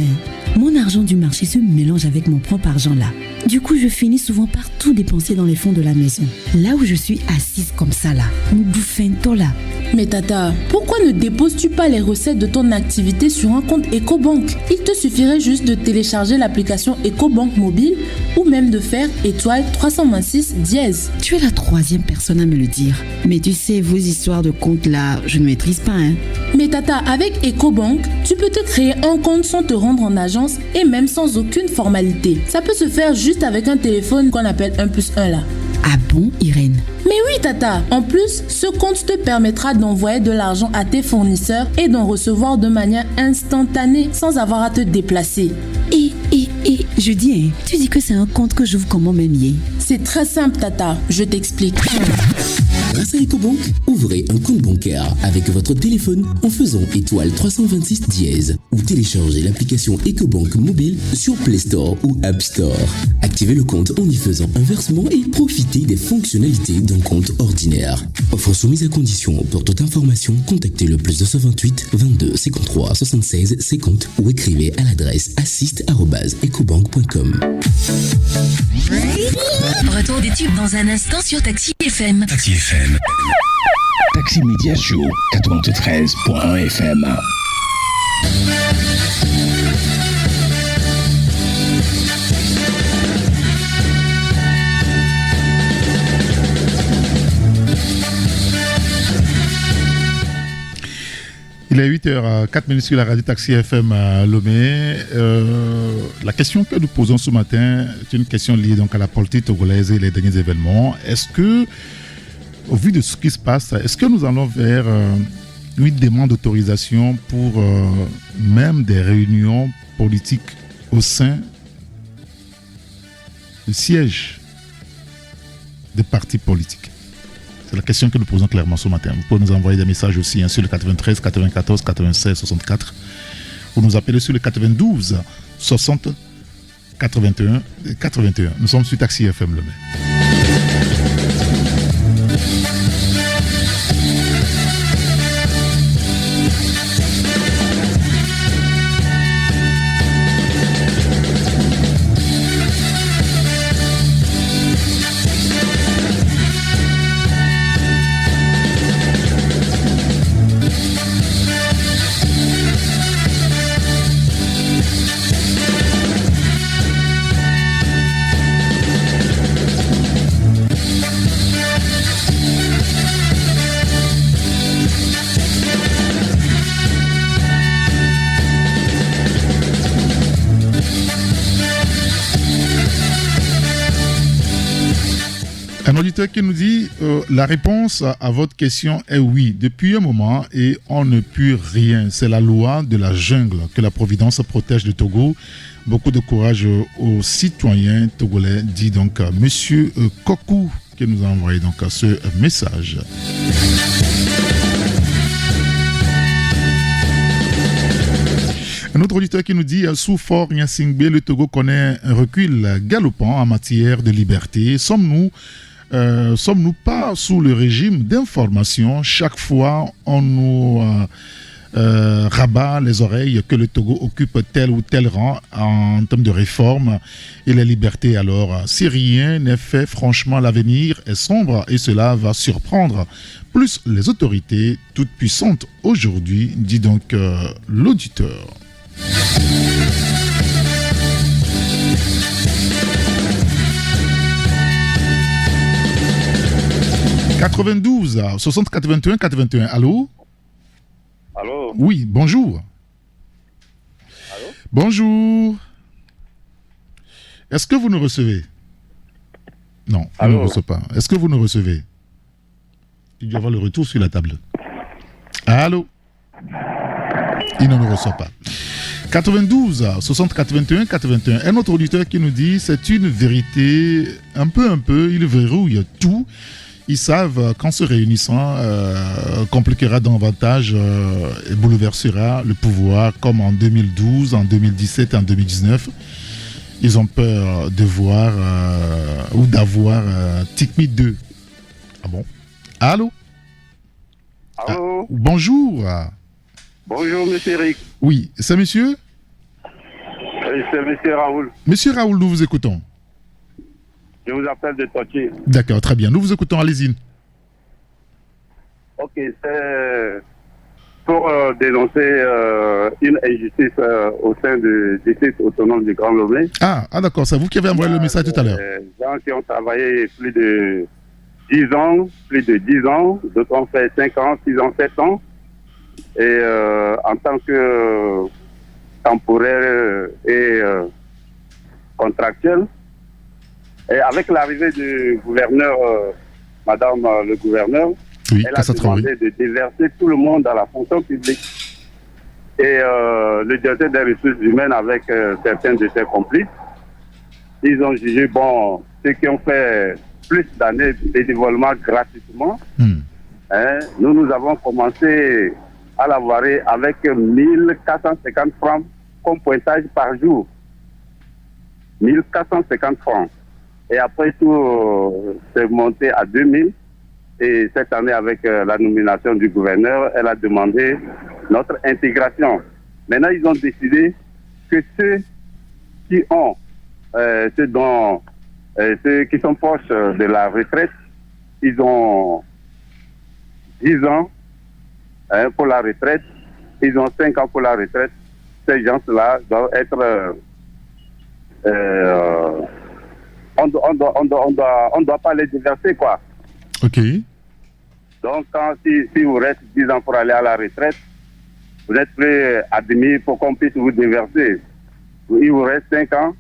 Mon argent du marché se mélange avec mon propre argent là. Du coup je finis souvent par tout dépenser dans les fonds de la maison. Là où je suis assise comme ça là, nous bouffons là.
Mais Tata, pourquoi ne déposes-tu pas les recettes de ton activité sur un compte EcoBank? Il te suffirait juste de télécharger l'application EcoBank mobile ou même de faire étoile 326 dièse.
Tu es la troisième personne à me le dire. Mais tu sais, vos histoires de compte là, je ne maîtrise pas
Mais Tata, avec EcoBank, tu peux te créer un compte sans te rendre en agence et même sans aucune formalité. Ça peut se faire juste avec un téléphone qu'on appelle 1+1 là.
Ah bon, Irène?
Mais oui, Tata. En plus, ce compte te permettra d'envoyer de l'argent à tes fournisseurs et d'en recevoir de manière instantanée sans avoir à te déplacer.
Je dis, tu dis que c'est un compte que j'ouvre comment même.
C'est très simple, Tata. Je t'explique.
Grâce à EcoBank, ouvrez un compte bancaire avec votre téléphone en faisant étoile 326 dièse ou téléchargez l'application EcoBank mobile sur Play Store ou App Store. Activez le compte en y faisant un versement et profitez des fonctionnalités d'un compte ordinaire. Offre soumise à condition. Pour toute information, contactez le +228 22 53 76 50 ou écrivez à l'adresse assist@ecobank.com.
Retour des tubes dans un instant sur Taxi FM.
Taxi FM. Taxi Media Show 93.1 FM.
Il est 8h04 sur la radio Taxi FM à Lomé. La question que nous posons ce matin est une question liée donc à la politique togolaise et les derniers événements. Est-ce que, au vu de ce qui se passe, est-ce que nous allons vers une demande d'autorisation pour même des réunions politiques au sein du siège des partis politiques? C'est la question que nous posons clairement ce matin. Vous pouvez nous envoyer des messages aussi sur le 93 94 96 64 ou nous appeler sur le 92 60 81 81. Nous sommes sur Taxi FM Lomé. Un auditeur qui nous dit la réponse à votre question est oui, depuis un moment et on ne peut rien. C'est la loi de la jungle que la Providence protège le Togo. Beaucoup de courage aux citoyens togolais, dit donc Monsieur Kokou qui nous a envoyé donc ce message. Un autre auditeur qui nous dit sous Fort Nyasingbe, le Togo connaît un recul galopant en matière de liberté. Sommes-nous pas sous le régime d'information? Chaque fois, on nous rabat les oreilles que le Togo occupe tel ou tel rang en termes de réforme et les libertés. Alors, si rien n'est fait, franchement, l'avenir est sombre et cela va surprendre plus les autorités toutes puissantes aujourd'hui, dit donc l'auditeur. 92 60 81 81. Allô?
Allô?
Oui, bonjour.
Allô?
Bonjour. Est-ce que vous nous recevez? Non, on ne reçoit pas. Est-ce que vous nous recevez? Il doit y avoir le retour sur la table. Allô? Il ne nous reçoit pas. 92 60 81 81. Un autre auditeur qui nous dit c'est une vérité un peu, il verrouille tout. Ils savent qu'en se réunissant, compliquera davantage et bouleversera le pouvoir comme en 2012, en 2017 et en 2019. Ils ont peur de voir ou d'avoir TICMI 2. Ah bon? Allô?
Allô?
Bonjour.
Bonjour, monsieur Eric.
Oui, c'est monsieur?
C'est monsieur Raoul.
Monsieur Raoul, nous vous écoutons.
Je vous appelle de Tochi.
D'accord, très bien. Nous vous écoutons, allez-y.
Ok, c'est pour dénoncer une injustice au sein du district autonome du Grand Lomé.
Ah, d'accord, c'est vous qui avez envoyé le message tout à l'heure.
Des gens qui ont travaillé plus de 10 ans, d'autres ont fait 5 ans, 6 ans, 7 ans. Et en tant que temporaire et contractuel, et avec l'arrivée du gouverneur, madame le gouverneur,
oui,
elle a demandé de déverser tout le monde dans la fonction publique. Et le directeur des ressources humaines avec certains de ses complices ils ont jugé, bon, ceux qui ont fait plus d'années de développement gratuitement, nous avons commencé à l'avoir avec 1450 francs comme pointage par jour. 1450 francs. Et après tout, c'est monté à 2000. Et cette année, avec la nomination du gouverneur, elle a demandé notre intégration. Maintenant, ils ont décidé que ceux qui ont, ceux qui sont proches de la retraite, ils ont 10 ans pour la retraite, ils ont 5 ans pour la retraite. Ces gens-là doivent être... on ne doit pas les déverser, quoi.
Ok.
Donc, si vous restez 10 ans pour aller à la retraite, vous êtes prêt admis pour qu'on puisse vous déverser. Il vous reste 5 ans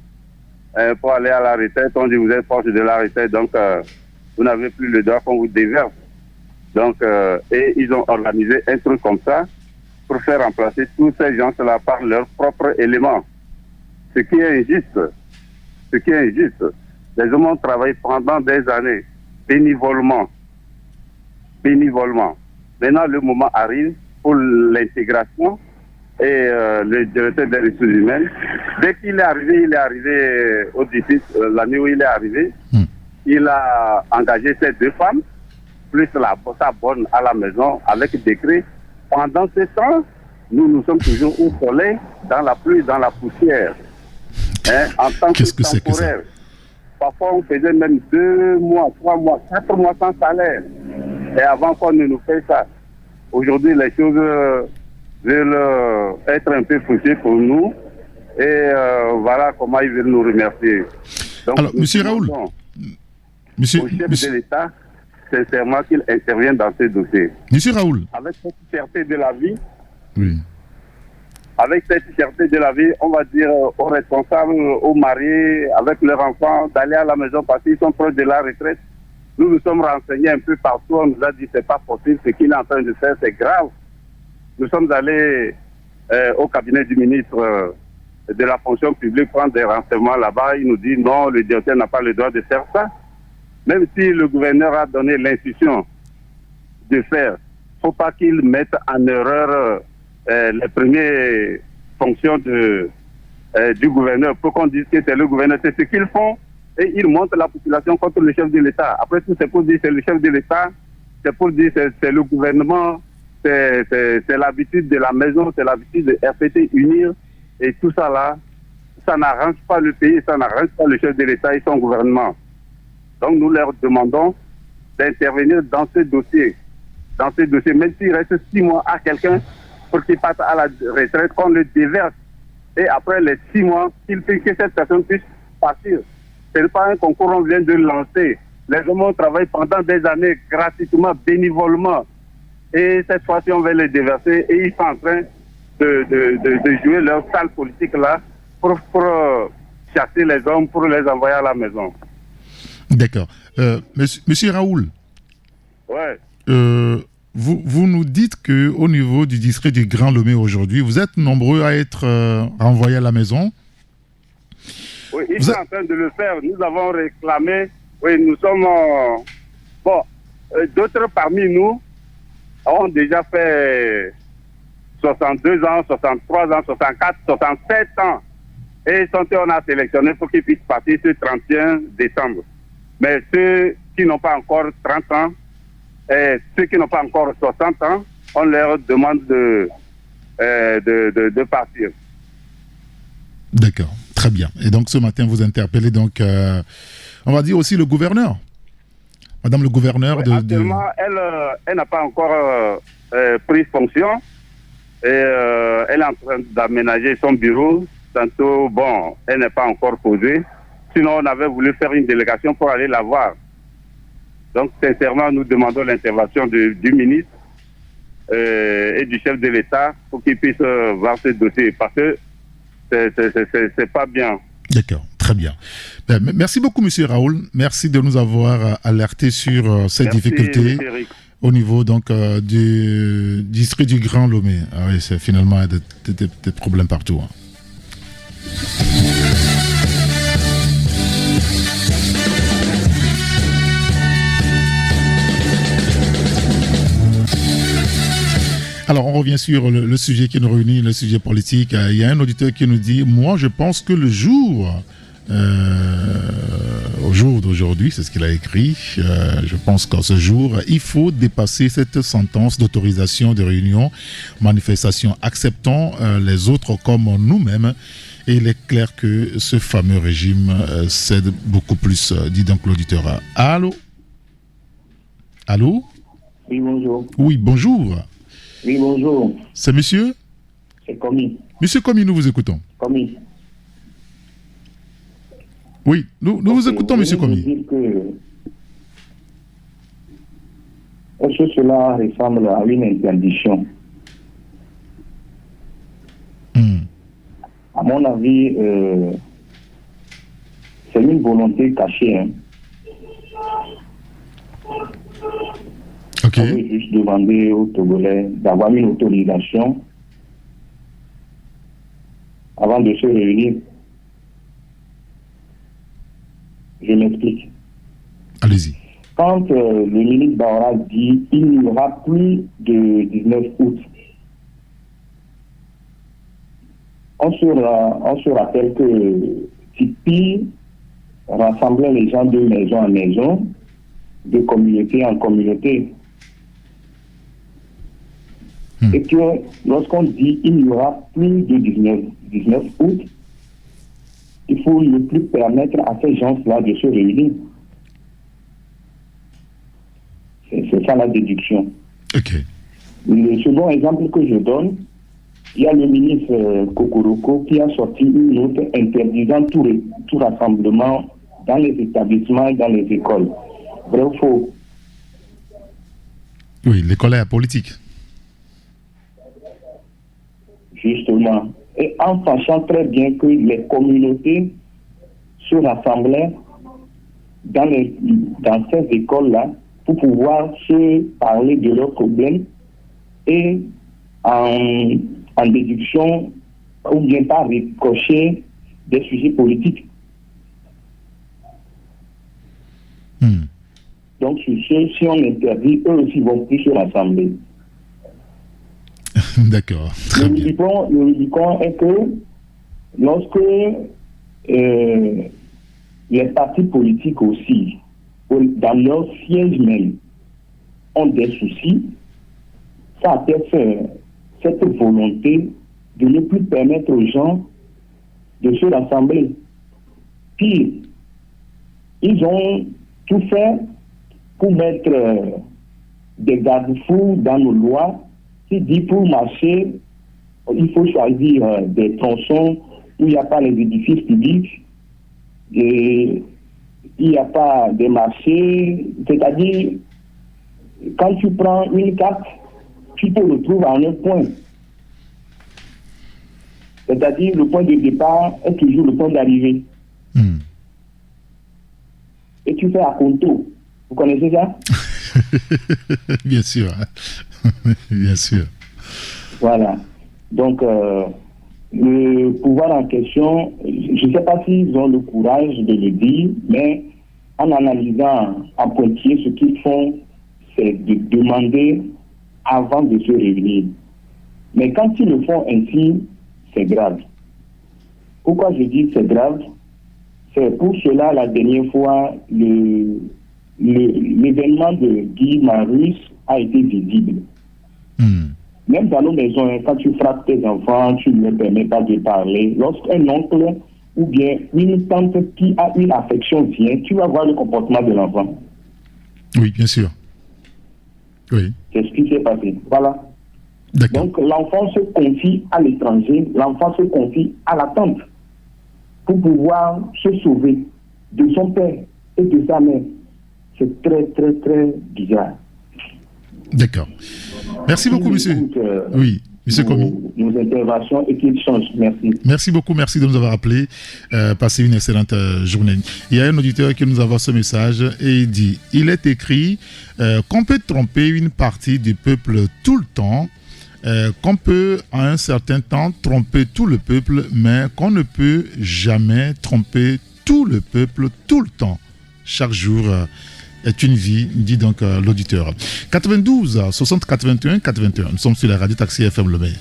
pour aller à la retraite. On dit que vous êtes proche de la retraite, donc vous n'avez plus le droit qu'on vous déverse. Donc, et ils ont organisé un truc comme ça pour faire remplacer tous ces gens-là par leurs propres éléments. Ce qui est injuste. Les hommes ont travaillé pendant des années, bénévolement. Maintenant, le moment arrive pour l'intégration et le directeur des ressources humaines. Dès qu'il est arrivé au district, l'année où il est arrivé, il a engagé ces 2 femmes, plus sa bonne à la maison, avec décret. Pendant ce temps, nous sommes toujours au soleil, dans la pluie, dans la poussière. En tant que temporaire. Parfois, on faisait même 2 mois, 3 mois, 4 mois sans salaire. Et avant qu'on ne nous fasse ça. Aujourd'hui, les choses veulent être un peu poussées pour nous. Et voilà comment ils veulent nous remercier. Donc,
alors, M. Raoul,
au chef de l'État, sincèrement, qu'il intervienne dans ces dossiers.
M. Raoul.
Avec cette fierté de la vie,
oui.
Avec cette fierté de la vie, on va dire aux responsables, aux mariés, avec leurs enfants, d'aller à la maison parce qu'ils sont proches de la retraite. Nous nous sommes renseignés un peu partout, on nous a dit que ce n'est pas possible, ce qu'il est en train de faire, c'est grave. Nous sommes allés au cabinet du ministre de la fonction publique prendre des renseignements là-bas. Il nous dit non, le directeur n'a pas le droit de faire ça. Même si le gouverneur a donné l'instruction de faire, il ne faut pas qu'il mette en erreur les premières fonctions du gouverneur pour qu'on dise que c'est le gouverneur. C'est ce qu'ils font et ils montent la population contre le chef de l'État. Après tout, c'est pour dire que c'est le chef de l'État, c'est pour dire que c'est le gouvernement, c'est l'habitude de la maison, c'est l'habitude de RPT unir et tout ça là, ça n'arrange pas le pays, ça n'arrange pas le chef de l'État et son gouvernement. Donc nous leur demandons d'intervenir dans ce dossier. Même s'il reste 6 mois à quelqu'un pour qu'il passe à la retraite, qu'on le déverse. Et après les 6 mois, qu'il fait que cette personne puisse partir. Ce n'est pas un concours qu'on vient de lancer. Les hommes ont travaillé pendant des années gratuitement, bénévolement. Et cette fois-ci, on va les déverser. Et ils sont en train de jouer leur sale politique là pour chasser les hommes, pour les envoyer à la maison.
D'accord. Monsieur Raoul.
Ouais.
Vous nous dites qu'au niveau du district du Grand Lomé aujourd'hui, vous êtes nombreux à être renvoyés à la maison.
Oui, ils sont en train de le faire. Nous avons réclamé. Oui, nous sommes... d'autres parmi nous ont déjà fait 62 ans, 63 ans, 64, 67 ans. Et on a sélectionné pour qu'ils puissent partir ce 31 décembre. Mais ceux qui n'ont pas encore 30 ans, et ceux qui n'ont pas encore 60 ans, on leur demande de partir.
D'accord, très bien. Et donc ce matin, vous interpellez donc, on va dire aussi le gouverneur. Madame le gouverneur
actuellement, elle n'a pas encore pris fonction. Et elle est en train d'aménager son bureau. Tantôt, elle n'est pas encore posée. Sinon, on avait voulu faire une délégation pour aller la voir. Donc, sincèrement, nous demandons l'intervention du ministre et du chef de l'État pour qu'ils puissent voir ce dossier. Parce que c'est pas bien.
D'accord, très bien. Merci beaucoup, M. Raoul. Merci de nous avoir alertés sur ces difficultés au niveau donc, du district du Grand Lomé. Ah oui, c'est finalement des problèmes partout. Hein. Alors, on revient sur le sujet qui nous réunit, le sujet politique. Il y a un auditeur qui nous dit, moi, je pense que le jour... au jour d'aujourd'hui, c'est ce qu'il a écrit, je pense qu'en ce jour, il faut dépasser cette sentence d'autorisation de réunion, manifestation, acceptons les autres comme nous-mêmes. Et il est clair que ce fameux régime cède beaucoup plus, dit donc l'auditeur. Allô? Allô?
Oui, bonjour.
Oui, bonjour.
Oui, bonjour.
C'est monsieur?
C'est Commis.
Monsieur Commis, nous vous écoutons.
Commis.
Oui, nous vous écoutons, monsieur Commis.
Est-ce que cela ressemble à une interdiction? À mon avis, c'est une volonté cachée. Hein.
Okay.
On veut juste demander aux Togolais d'avoir une autorisation avant de se réunir. Je m'explique.
Allez-y.
Quand le ministre Baora dit qu'il n'y aura plus de 19 août, on se rappelle que Tipeee rassemblait les gens de maison en maison, de communauté en communauté. Et que lorsqu'on dit qu'il n'y aura plus de 19 août, il faut ne plus permettre à ces gens-là de se réunir. C'est ça la déduction.
Okay.
Le second exemple que je donne, il y a le ministre Kokoroko qui a sorti une note interdisant tout rassemblement dans les établissements et dans les écoles. Vrai ou faux?
Oui, l'école est apolitique.
Justement. Et en sachant très bien que les communautés se rassemblaient dans ces écoles-là pour pouvoir se parler de leurs problèmes et en déduction ou bien pas ricocher des sujets politiques. Donc, si on interdit, eux aussi vont plus se rassembler.
D'accord.
Le Rubicon est que lorsque les partis politiques aussi, dans leur siège même, ont des soucis, ça a fait cette volonté de ne plus permettre aux gens de se rassembler. Puis, ils ont tout fait pour mettre des garde-fous dans nos lois qui dit pour marcher, il faut choisir des tronçons où il n'y a pas les édifices publics et il n'y a pas des marchés. C'est-à-dire, quand tu prends une carte, tu te retrouves à un point. C'est-à-dire, le point de départ est toujours le point d'arrivée. Et tu fais à Conto. Vous connaissez ça?
Bien sûr. Bien sûr.
Voilà. Donc, le pouvoir en question, je ne sais pas s'ils ont le courage de le dire, mais en analysant en pointillé, ce qu'ils font, c'est de demander avant de se réunir. Mais quand ils le font ainsi, c'est grave. Pourquoi je dis c'est grave? C'est pour cela, la dernière fois, l'événement de Guy Marius a été visible. Même dans nos maisons, quand tu frappes tes enfants, tu ne leur permets pas de parler. Lorsqu'un oncle ou bien une tante qui a une affection vient, tu vas voir le comportement de l'enfant.
Oui, bien sûr. Oui.
C'est ce qui s'est passé. Voilà. Donc l'enfant se confie à l'étranger, l'enfant se confie à la tante pour pouvoir se sauver de son père et de sa mère. C'est très, très, très bizarre.
D'accord. Merci beaucoup, monsieur. Oui, monsieur Commis.
Nos interventions et qu'ils changent. Merci.
Merci beaucoup, merci de nous avoir appelés. Passez une excellente journée. Il y a un auditeur qui nous envoie ce message et il dit, il est écrit qu'on peut tromper une partie du peuple tout le temps, qu'on peut à un certain temps tromper tout le peuple, mais qu'on ne peut jamais tromper tout le peuple tout le temps. Chaque jour est une vie, dit donc l'auditeur. 92 60 81 81. Nous sommes sur la radio Taxi FM Lomé.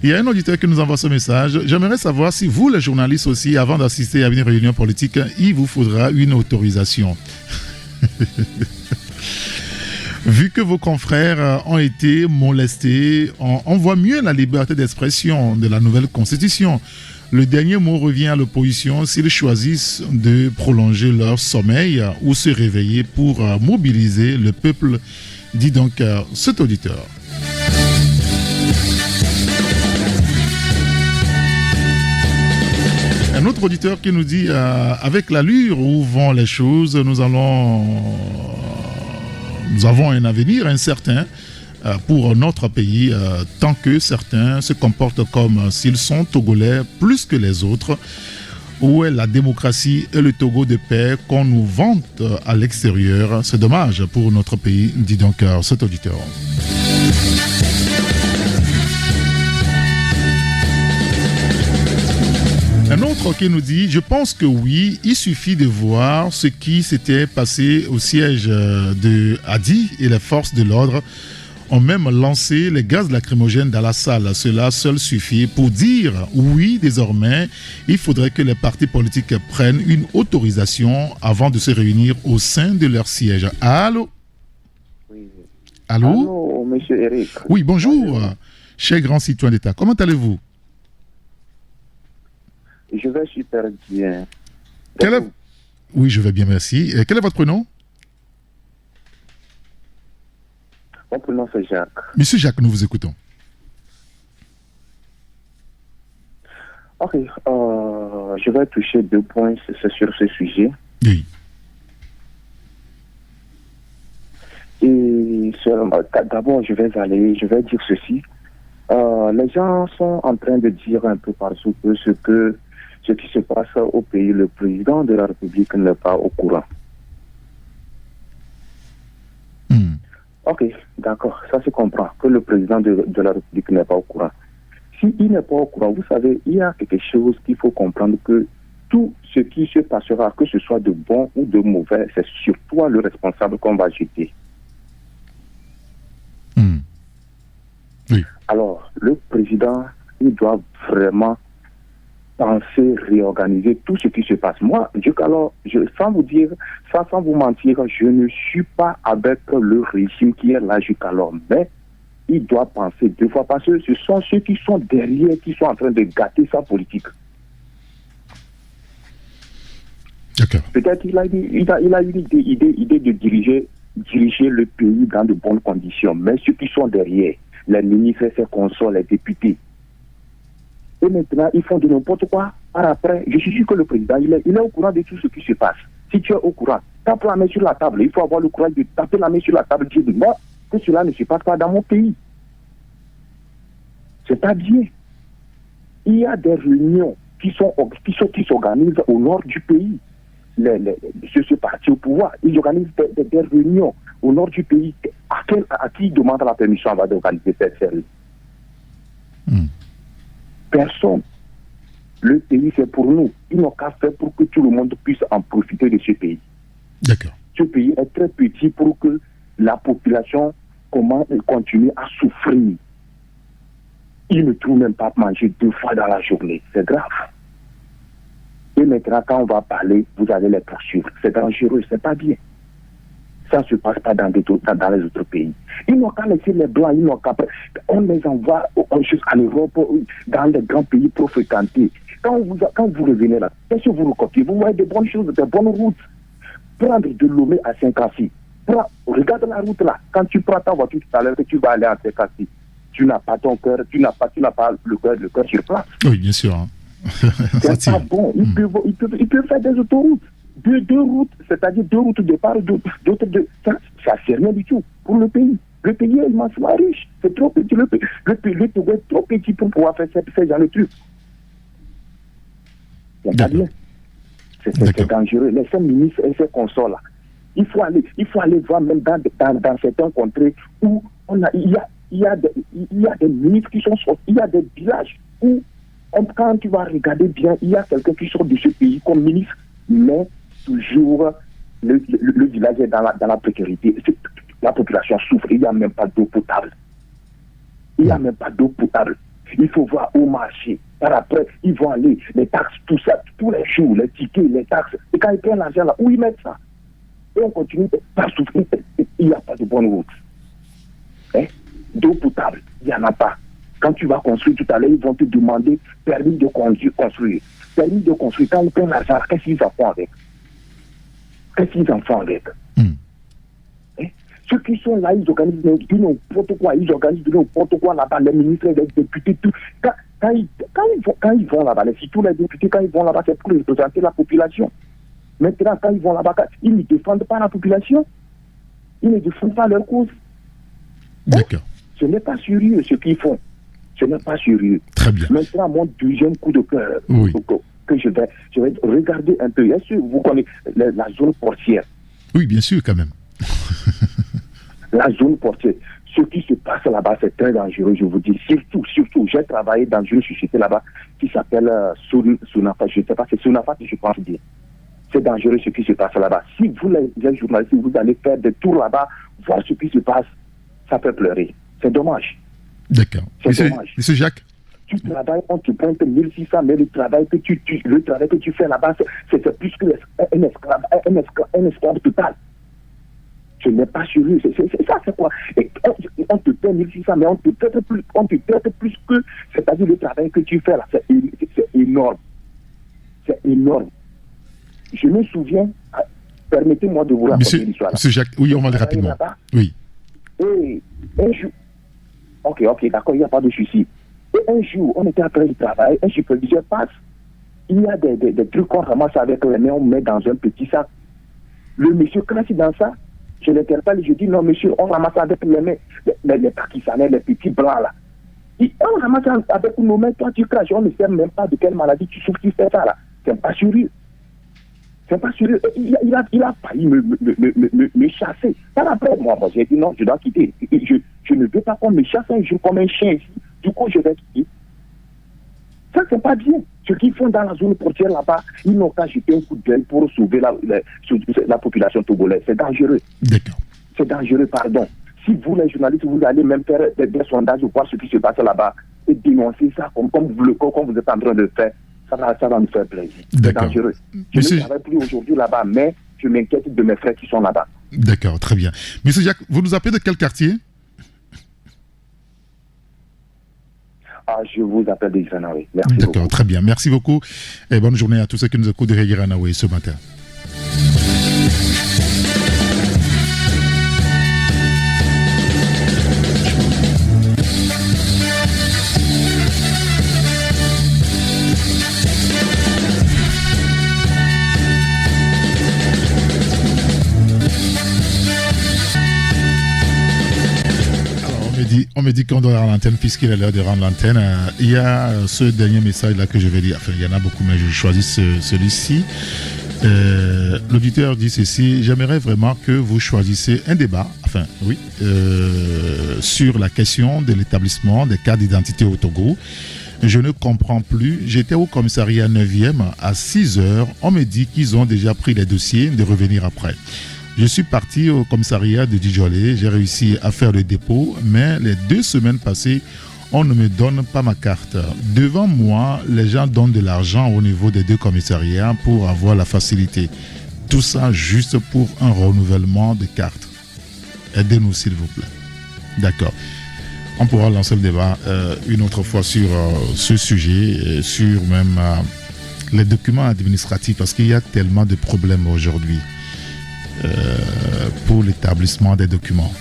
Il y a un auditeur qui nous envoie ce message. J'aimerais savoir si vous, les journalistes aussi, avant d'assister à une réunion politique, il vous faudra une autorisation. Vu que vos confrères ont été molestés, on voit mieux la liberté d'expression de la nouvelle constitution. Le dernier mot revient à l'opposition s'ils choisissent de prolonger leur sommeil ou se réveiller pour mobiliser le peuple, dit donc cet auditeur. Un autre auditeur qui nous dit avec l'allure où vont les choses, nous avons un avenir incertain pour notre pays tant que certains se comportent comme s'ils sont togolais plus que les autres. Où est la démocratie et le Togo de paix qu'on nous vante à l'extérieur? C'est dommage pour notre pays, dit donc cet auditeur. Un autre qui nous dit, je pense que oui, il suffit de voir ce qui s'était passé au siège de Hadi et les forces de l'ordre ont même lancé les gaz lacrymogènes dans la salle. Cela seul suffit pour dire oui, désormais, il faudrait que les partis politiques prennent une autorisation avant de se réunir au sein de leur siège. Allô?
Oui.
Allô?
Allô, monsieur Eric.
Oui, bonjour, cher grand citoyen d'État. Comment allez-vous?
Je vais super bien.
Oui, je vais bien, merci. Quel est votre prénom?
Mon prénom, c'est Jacques.
Monsieur Jacques, nous vous écoutons.
Ok, je vais toucher 2 points sur ce sujet.
Oui.
Et d'abord, je vais dire ceci. Les gens sont en train de dire un peu partout que ce qui se passe au pays, le président de la République n'est pas au courant. Ok, d'accord, ça se comprend, que le président de la République n'est pas au courant. S'il n'est pas au courant, vous savez, il y a quelque chose qu'il faut comprendre, que tout ce qui se passera, que ce soit de bon ou de mauvais, c'est sur toi le responsable qu'on va jeter.
Oui.
Alors, le président, il doit vraiment penser, réorganiser tout ce qui se passe. Moi, sans vous mentir, je ne suis pas avec le régime qui est là jusqu'alors, mais il doit penser 2 fois, parce que ce sont ceux qui sont derrière, qui sont en train de gâter sa politique.
D'accord.
Peut-être il a une idée de diriger le pays dans de bonnes conditions, mais ceux qui sont derrière, les ministres, ses consorts, les députés, et maintenant, ils font de n'importe quoi. Après, je suis sûr que le président, il est au courant de tout ce qui se passe. Si tu es au courant, tape la main sur la table. Il faut avoir le courage de taper la main sur la table et dire, moi, que cela ne se passe pas dans mon pays. C'est pas bien. Il y a des réunions qui s'organisent au nord du pays. Ce parti au pouvoir, ils organisent des réunions au nord du pays. À qui demande la permission avant d'organiser cette série? Personne. Le pays, c'est pour nous. Ils n'ont qu'à faire pour que tout le monde puisse en profiter de ce pays.
D'accord.
Ce pays est très petit pour que la population continue à souffrir. Ils ne trouvent même pas à manger 2 fois dans la journée. C'est grave. Et maintenant, quand on va parler, vous allez les poursuivre. C'est dangereux, c'est pas bien. Ça ne se passe pas dans les autres pays. Ils n'ont qu'à laisser les Blancs, on les envoie jusqu'à l'Europe, dans les grands pays pour fréquenter. Quand vous revenez là, qu'est-ce que vous recopiez? Vous voyez des bonnes choses, des bonnes routes. Prendre de Lomé à Saint-Cassis. Regarde la route là. Quand tu prends ta voiture tout à l'heure, que tu vas aller à Saint-Cassis, tu n'as pas ton cœur, tu n'as pas le cœur sur place.
Oui, bien sûr. Hein.
C'est pas bon. Ils peuvent faire des autoroutes. Deux routes, c'est-à-dire 2 routes de départ, d'autres de... Ça c'est rien du tout pour le pays. Le pays est immensement riche. C'est trop petit. Le Togo est trop petit pour pouvoir faire ce genre de trucs. C'est pas bien. C'est dangereux. Les 5 ministres et ces consorts-là, il faut aller voir même dans certains contrées où il il y a des ministres qui sont sortis, il y a des villages où, quand tu vas regarder bien, il y a quelqu'un qui sort de ce pays comme ministre, mais toujours le village est dans la précarité. La population souffre, il n'y a même pas d'eau potable. Il n'y a même pas d'eau potable. Il faut voir au marché. Par après, ils vont aller, les taxes, tout ça, tous les jours, les tickets, les taxes. Et quand ils prennent l'argent là, où ils mettent ça? Et on continue par souffrir. Il n'y a pas de bonne route. D'eau potable, il n'y en a pas. Quand tu vas construire tout à l'heure, ils vont te demander permis de construire. Permis de construire, quand ils prennent l'argent, qu'est-ce qu'ils en font avec? Ceux qui sont là, ils organisent du n'importe quoi. Ils organisent du n'importe quoi là-bas, les ministres, les députés, tout. Quand ils vont là-bas, tous les députés, quand ils vont là-bas, c'est pour représenter la population. Maintenant, quand ils vont là-bas, ils ne défendent pas la population. Ils ne défendent pas leur cause.
D'accord.
Ce n'est pas sérieux ce qu'ils font. Ce n'est pas sérieux.
Très bien.
Maintenant, mon deuxième coup de cœur, que je vais regarder un peu. Est-ce que vous connaissez la zone portière?
Oui, bien sûr, quand même.
La zone portière. Ce qui se passe là-bas, c'est très dangereux, je vous dis. Surtout, j'ai travaillé dans une société là-bas qui s'appelle Sunafa. Je ne sais pas, c'est Sunafa que je pense dire. C'est dangereux ce qui se passe là-bas. Si vous, les journalistes, vous allez faire des tours là-bas, voir ce qui se passe, ça fait pleurer. C'est dommage.
D'accord.
C'est dommage.
Monsieur Jacques?
Tu travailles, on te pointe 1600, mais le travail que tu fais là-bas, c'est plus qu'un esclave total. Ce n'est pas sérieux. C'est ça, c'est quoi? Et on te paie 1600, mais on te traite plus que, c'est-à-dire le travail que tu fais là, c'est énorme. C'est énorme. Je me souviens, permettez-moi de vous raconter l'histoire.
Monsieur Jacques, oui, on va aller rapidement. Oui.
Et un jour, ok, d'accord, il n'y a pas de souci. Et un jour, on était en train de travailler, un superviseur passe, il y a des trucs qu'on ramasse avec les mains, on met dans un petit sac. Le monsieur crache dans ça, je l'interpelle, je dis non monsieur, on ramasse avec les mains, les Pakistanais, les petits blancs là. On ramasse avec nos mains, toi tu craches, on ne sait même pas de quelle maladie tu souffres, tu fais ça là. C'est pas sérieux. C'est pas sérieux. Il a failli me chasser. Par après, moi, j'ai dit non, je dois quitter. Je ne veux pas qu'on me chasse un jour comme un chien ici. Du coup, je vais quitter. Ça, c'est pas bien. Ce qu'ils font dans la zone portière là-bas, ils n'ont qu'à jeter un coup de gueule pour sauver la population togolaise. C'est dangereux.
D'accord.
C'est dangereux, pardon. Si vous, les journalistes, vous allez même faire des sondages ou voir ce qui se passe là-bas et dénoncer ça comme vous êtes en train de faire, ça va me faire plaisir. C'est dangereux. Je ne travaille plus aujourd'hui là-bas, mais je m'inquiète de mes frères qui sont là-bas.
D'accord, très bien. Monsieur Jacques, vous nous appelez de quel quartier?
Je vous appelle de Giranawe. Merci beaucoup.
D'accord, très bien. Merci beaucoup et bonne journée à tous ceux qui nous écoutent de Giranawe ce matin. On me dit qu'on doit rendre l'antenne puisqu'il est l'heure de rendre l'antenne. Il y a ce dernier message là que je vais dire. Enfin, il y en a beaucoup, mais je choisis celui-ci. L'auditeur dit ceci: j'aimerais vraiment que vous choisissiez un débat, sur la question de l'établissement des cartes d'identité au Togo. Je ne comprends plus. J'étais au commissariat 9e à 6h. On me dit qu'ils ont déjà pris les dossiers, de revenir après. Je suis parti au commissariat de Djolé, j'ai réussi à faire le dépôt, mais les 2 semaines passées, on ne me donne pas ma carte. Devant moi, les gens donnent de l'argent au niveau des 2 commissariats pour avoir la facilité. Tout ça juste pour un renouvellement de carte. Aidez-nous s'il vous plaît. D'accord. On pourra lancer le débat une autre fois sur ce sujet, sur même les documents administratifs, parce qu'il y a tellement de problèmes aujourd'hui. Pour l'établissement des documents.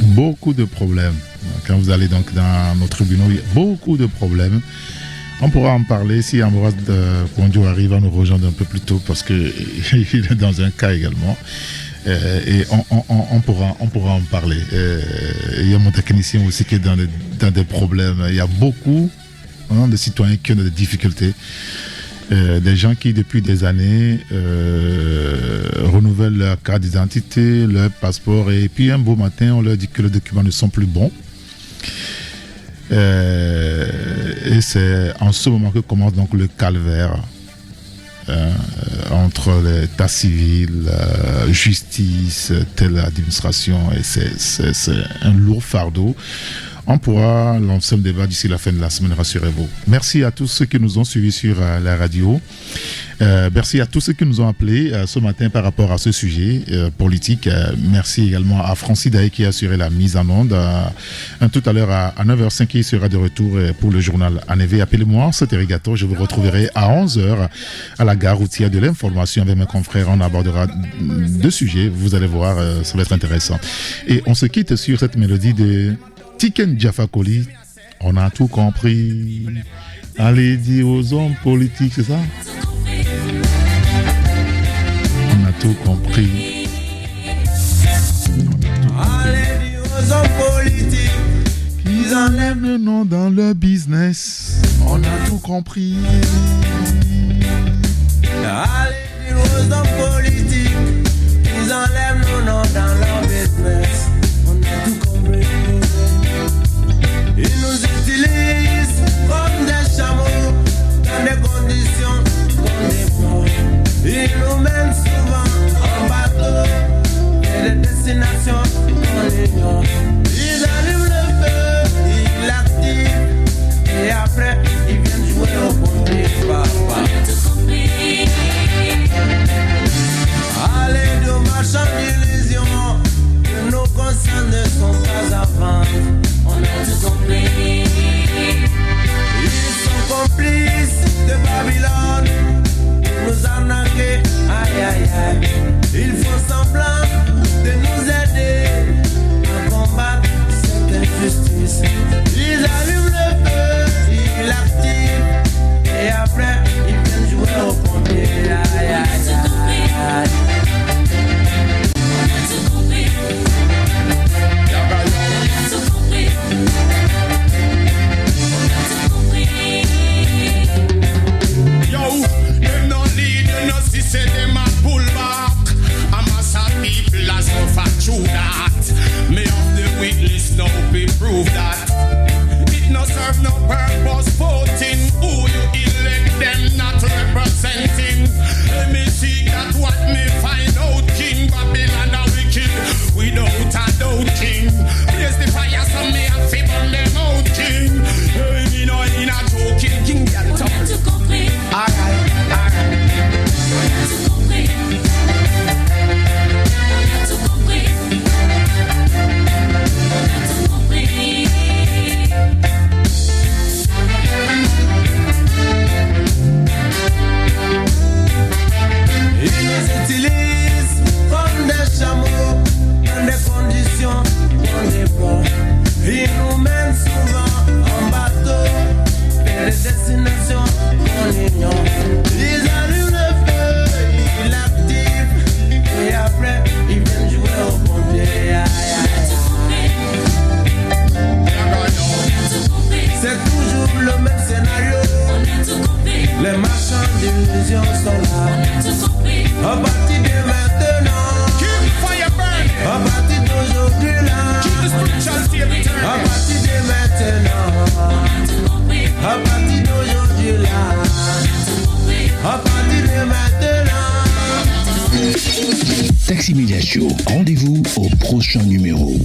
Beaucoup de problèmes. Quand vous allez donc dans nos tribunaux, il y a beaucoup de problèmes. On pourra en parler si Ambroise Pondio arrive à nous rejoindre un peu plus tôt parce qu'il est dans un cas également. Et on pourra en parler. Il y a mon technicien aussi qui est dans des problèmes. Il y a beaucoup de citoyens qui ont des difficultés. Des gens qui, depuis des années, renouvellent leur carte d'identité, leur passeport, et puis un beau matin, on leur dit que les documents ne sont plus bons. Et c'est en ce moment que commence donc le calvaire entre l'état civil, justice, telle administration, et c'est un lourd fardeau. On pourra lancer le débat d'ici la fin de la semaine, rassurez-vous. Merci à tous ceux qui nous ont suivis sur la radio. Merci à tous ceux qui nous ont appelés ce matin par rapport à ce sujet politique. Merci également à Francis Daé qui a assuré la mise en onde. Tout à l'heure à 9h05, il sera de retour pour le journal ANV. Appelez-moi, c'est Erigato. Je vous retrouverai à 11h à la gare routière de l'information avec mes confrères. On abordera 2 sujets. Vous allez voir, ça va être intéressant. Et on se quitte sur cette mélodie de Tiken Jah Fakoly. On a tout compris. Allez dire aux hommes politiques, c'est ça? On a tout compris.
Allez dire aux hommes politiques qu'ils enlèvent
le nom dans leur business. On a tout compris.
Allez dire aux hommes politiques qu'ils enlèvent le nom dans leur business. On a tout compris. Ils nous utilisent comme des chameaux dans des conditions qu'on déplore. Ils nous mènent souvent en bateau et des destinations qu'on ignore. Ils allument le feu, ils l'activent et après ils viennent jouer au pompier. Allez de marchands d'illusions, que nos consciences ne sont pas à vendre. On a tout compris. Ils sont complices de Babylone pour nous arnaquer, aïe aïe aïe. Ils font semblant de nous aider à combattre cette injustice. Ils allument le feu, ils l'activent et après ils viennent jouer au pompier, aïe aïe aïe.
Say them a pull back. A mass of people has suffered through that. Me of the witness now be prove that. It no serve no purpose voting. Who you elect them not representing. Let me see that what me find out. King Babylon a wicked without a doubt king. Raise the fire so me a fi burn them out king. Hey, me no in a joking king. Get up. Alright. Ils nous utilisent comme des chameaux dans des conditions qu'on déplore. Ils nous mènent souvent en bateau et des destinations qu'on ignore. Ils allument le feu, ils l'activent et après ils viennent jouer au pompier. C'est toujours le même scénario. Les marchands d'illusions sont là. À partir de maintenant, à partir d'aujourd'hui là, à partir de maintenant, à partir d'aujourd'hui là, à partir de maintenant.
Taxi Media Show, rendez-vous au prochain numéro.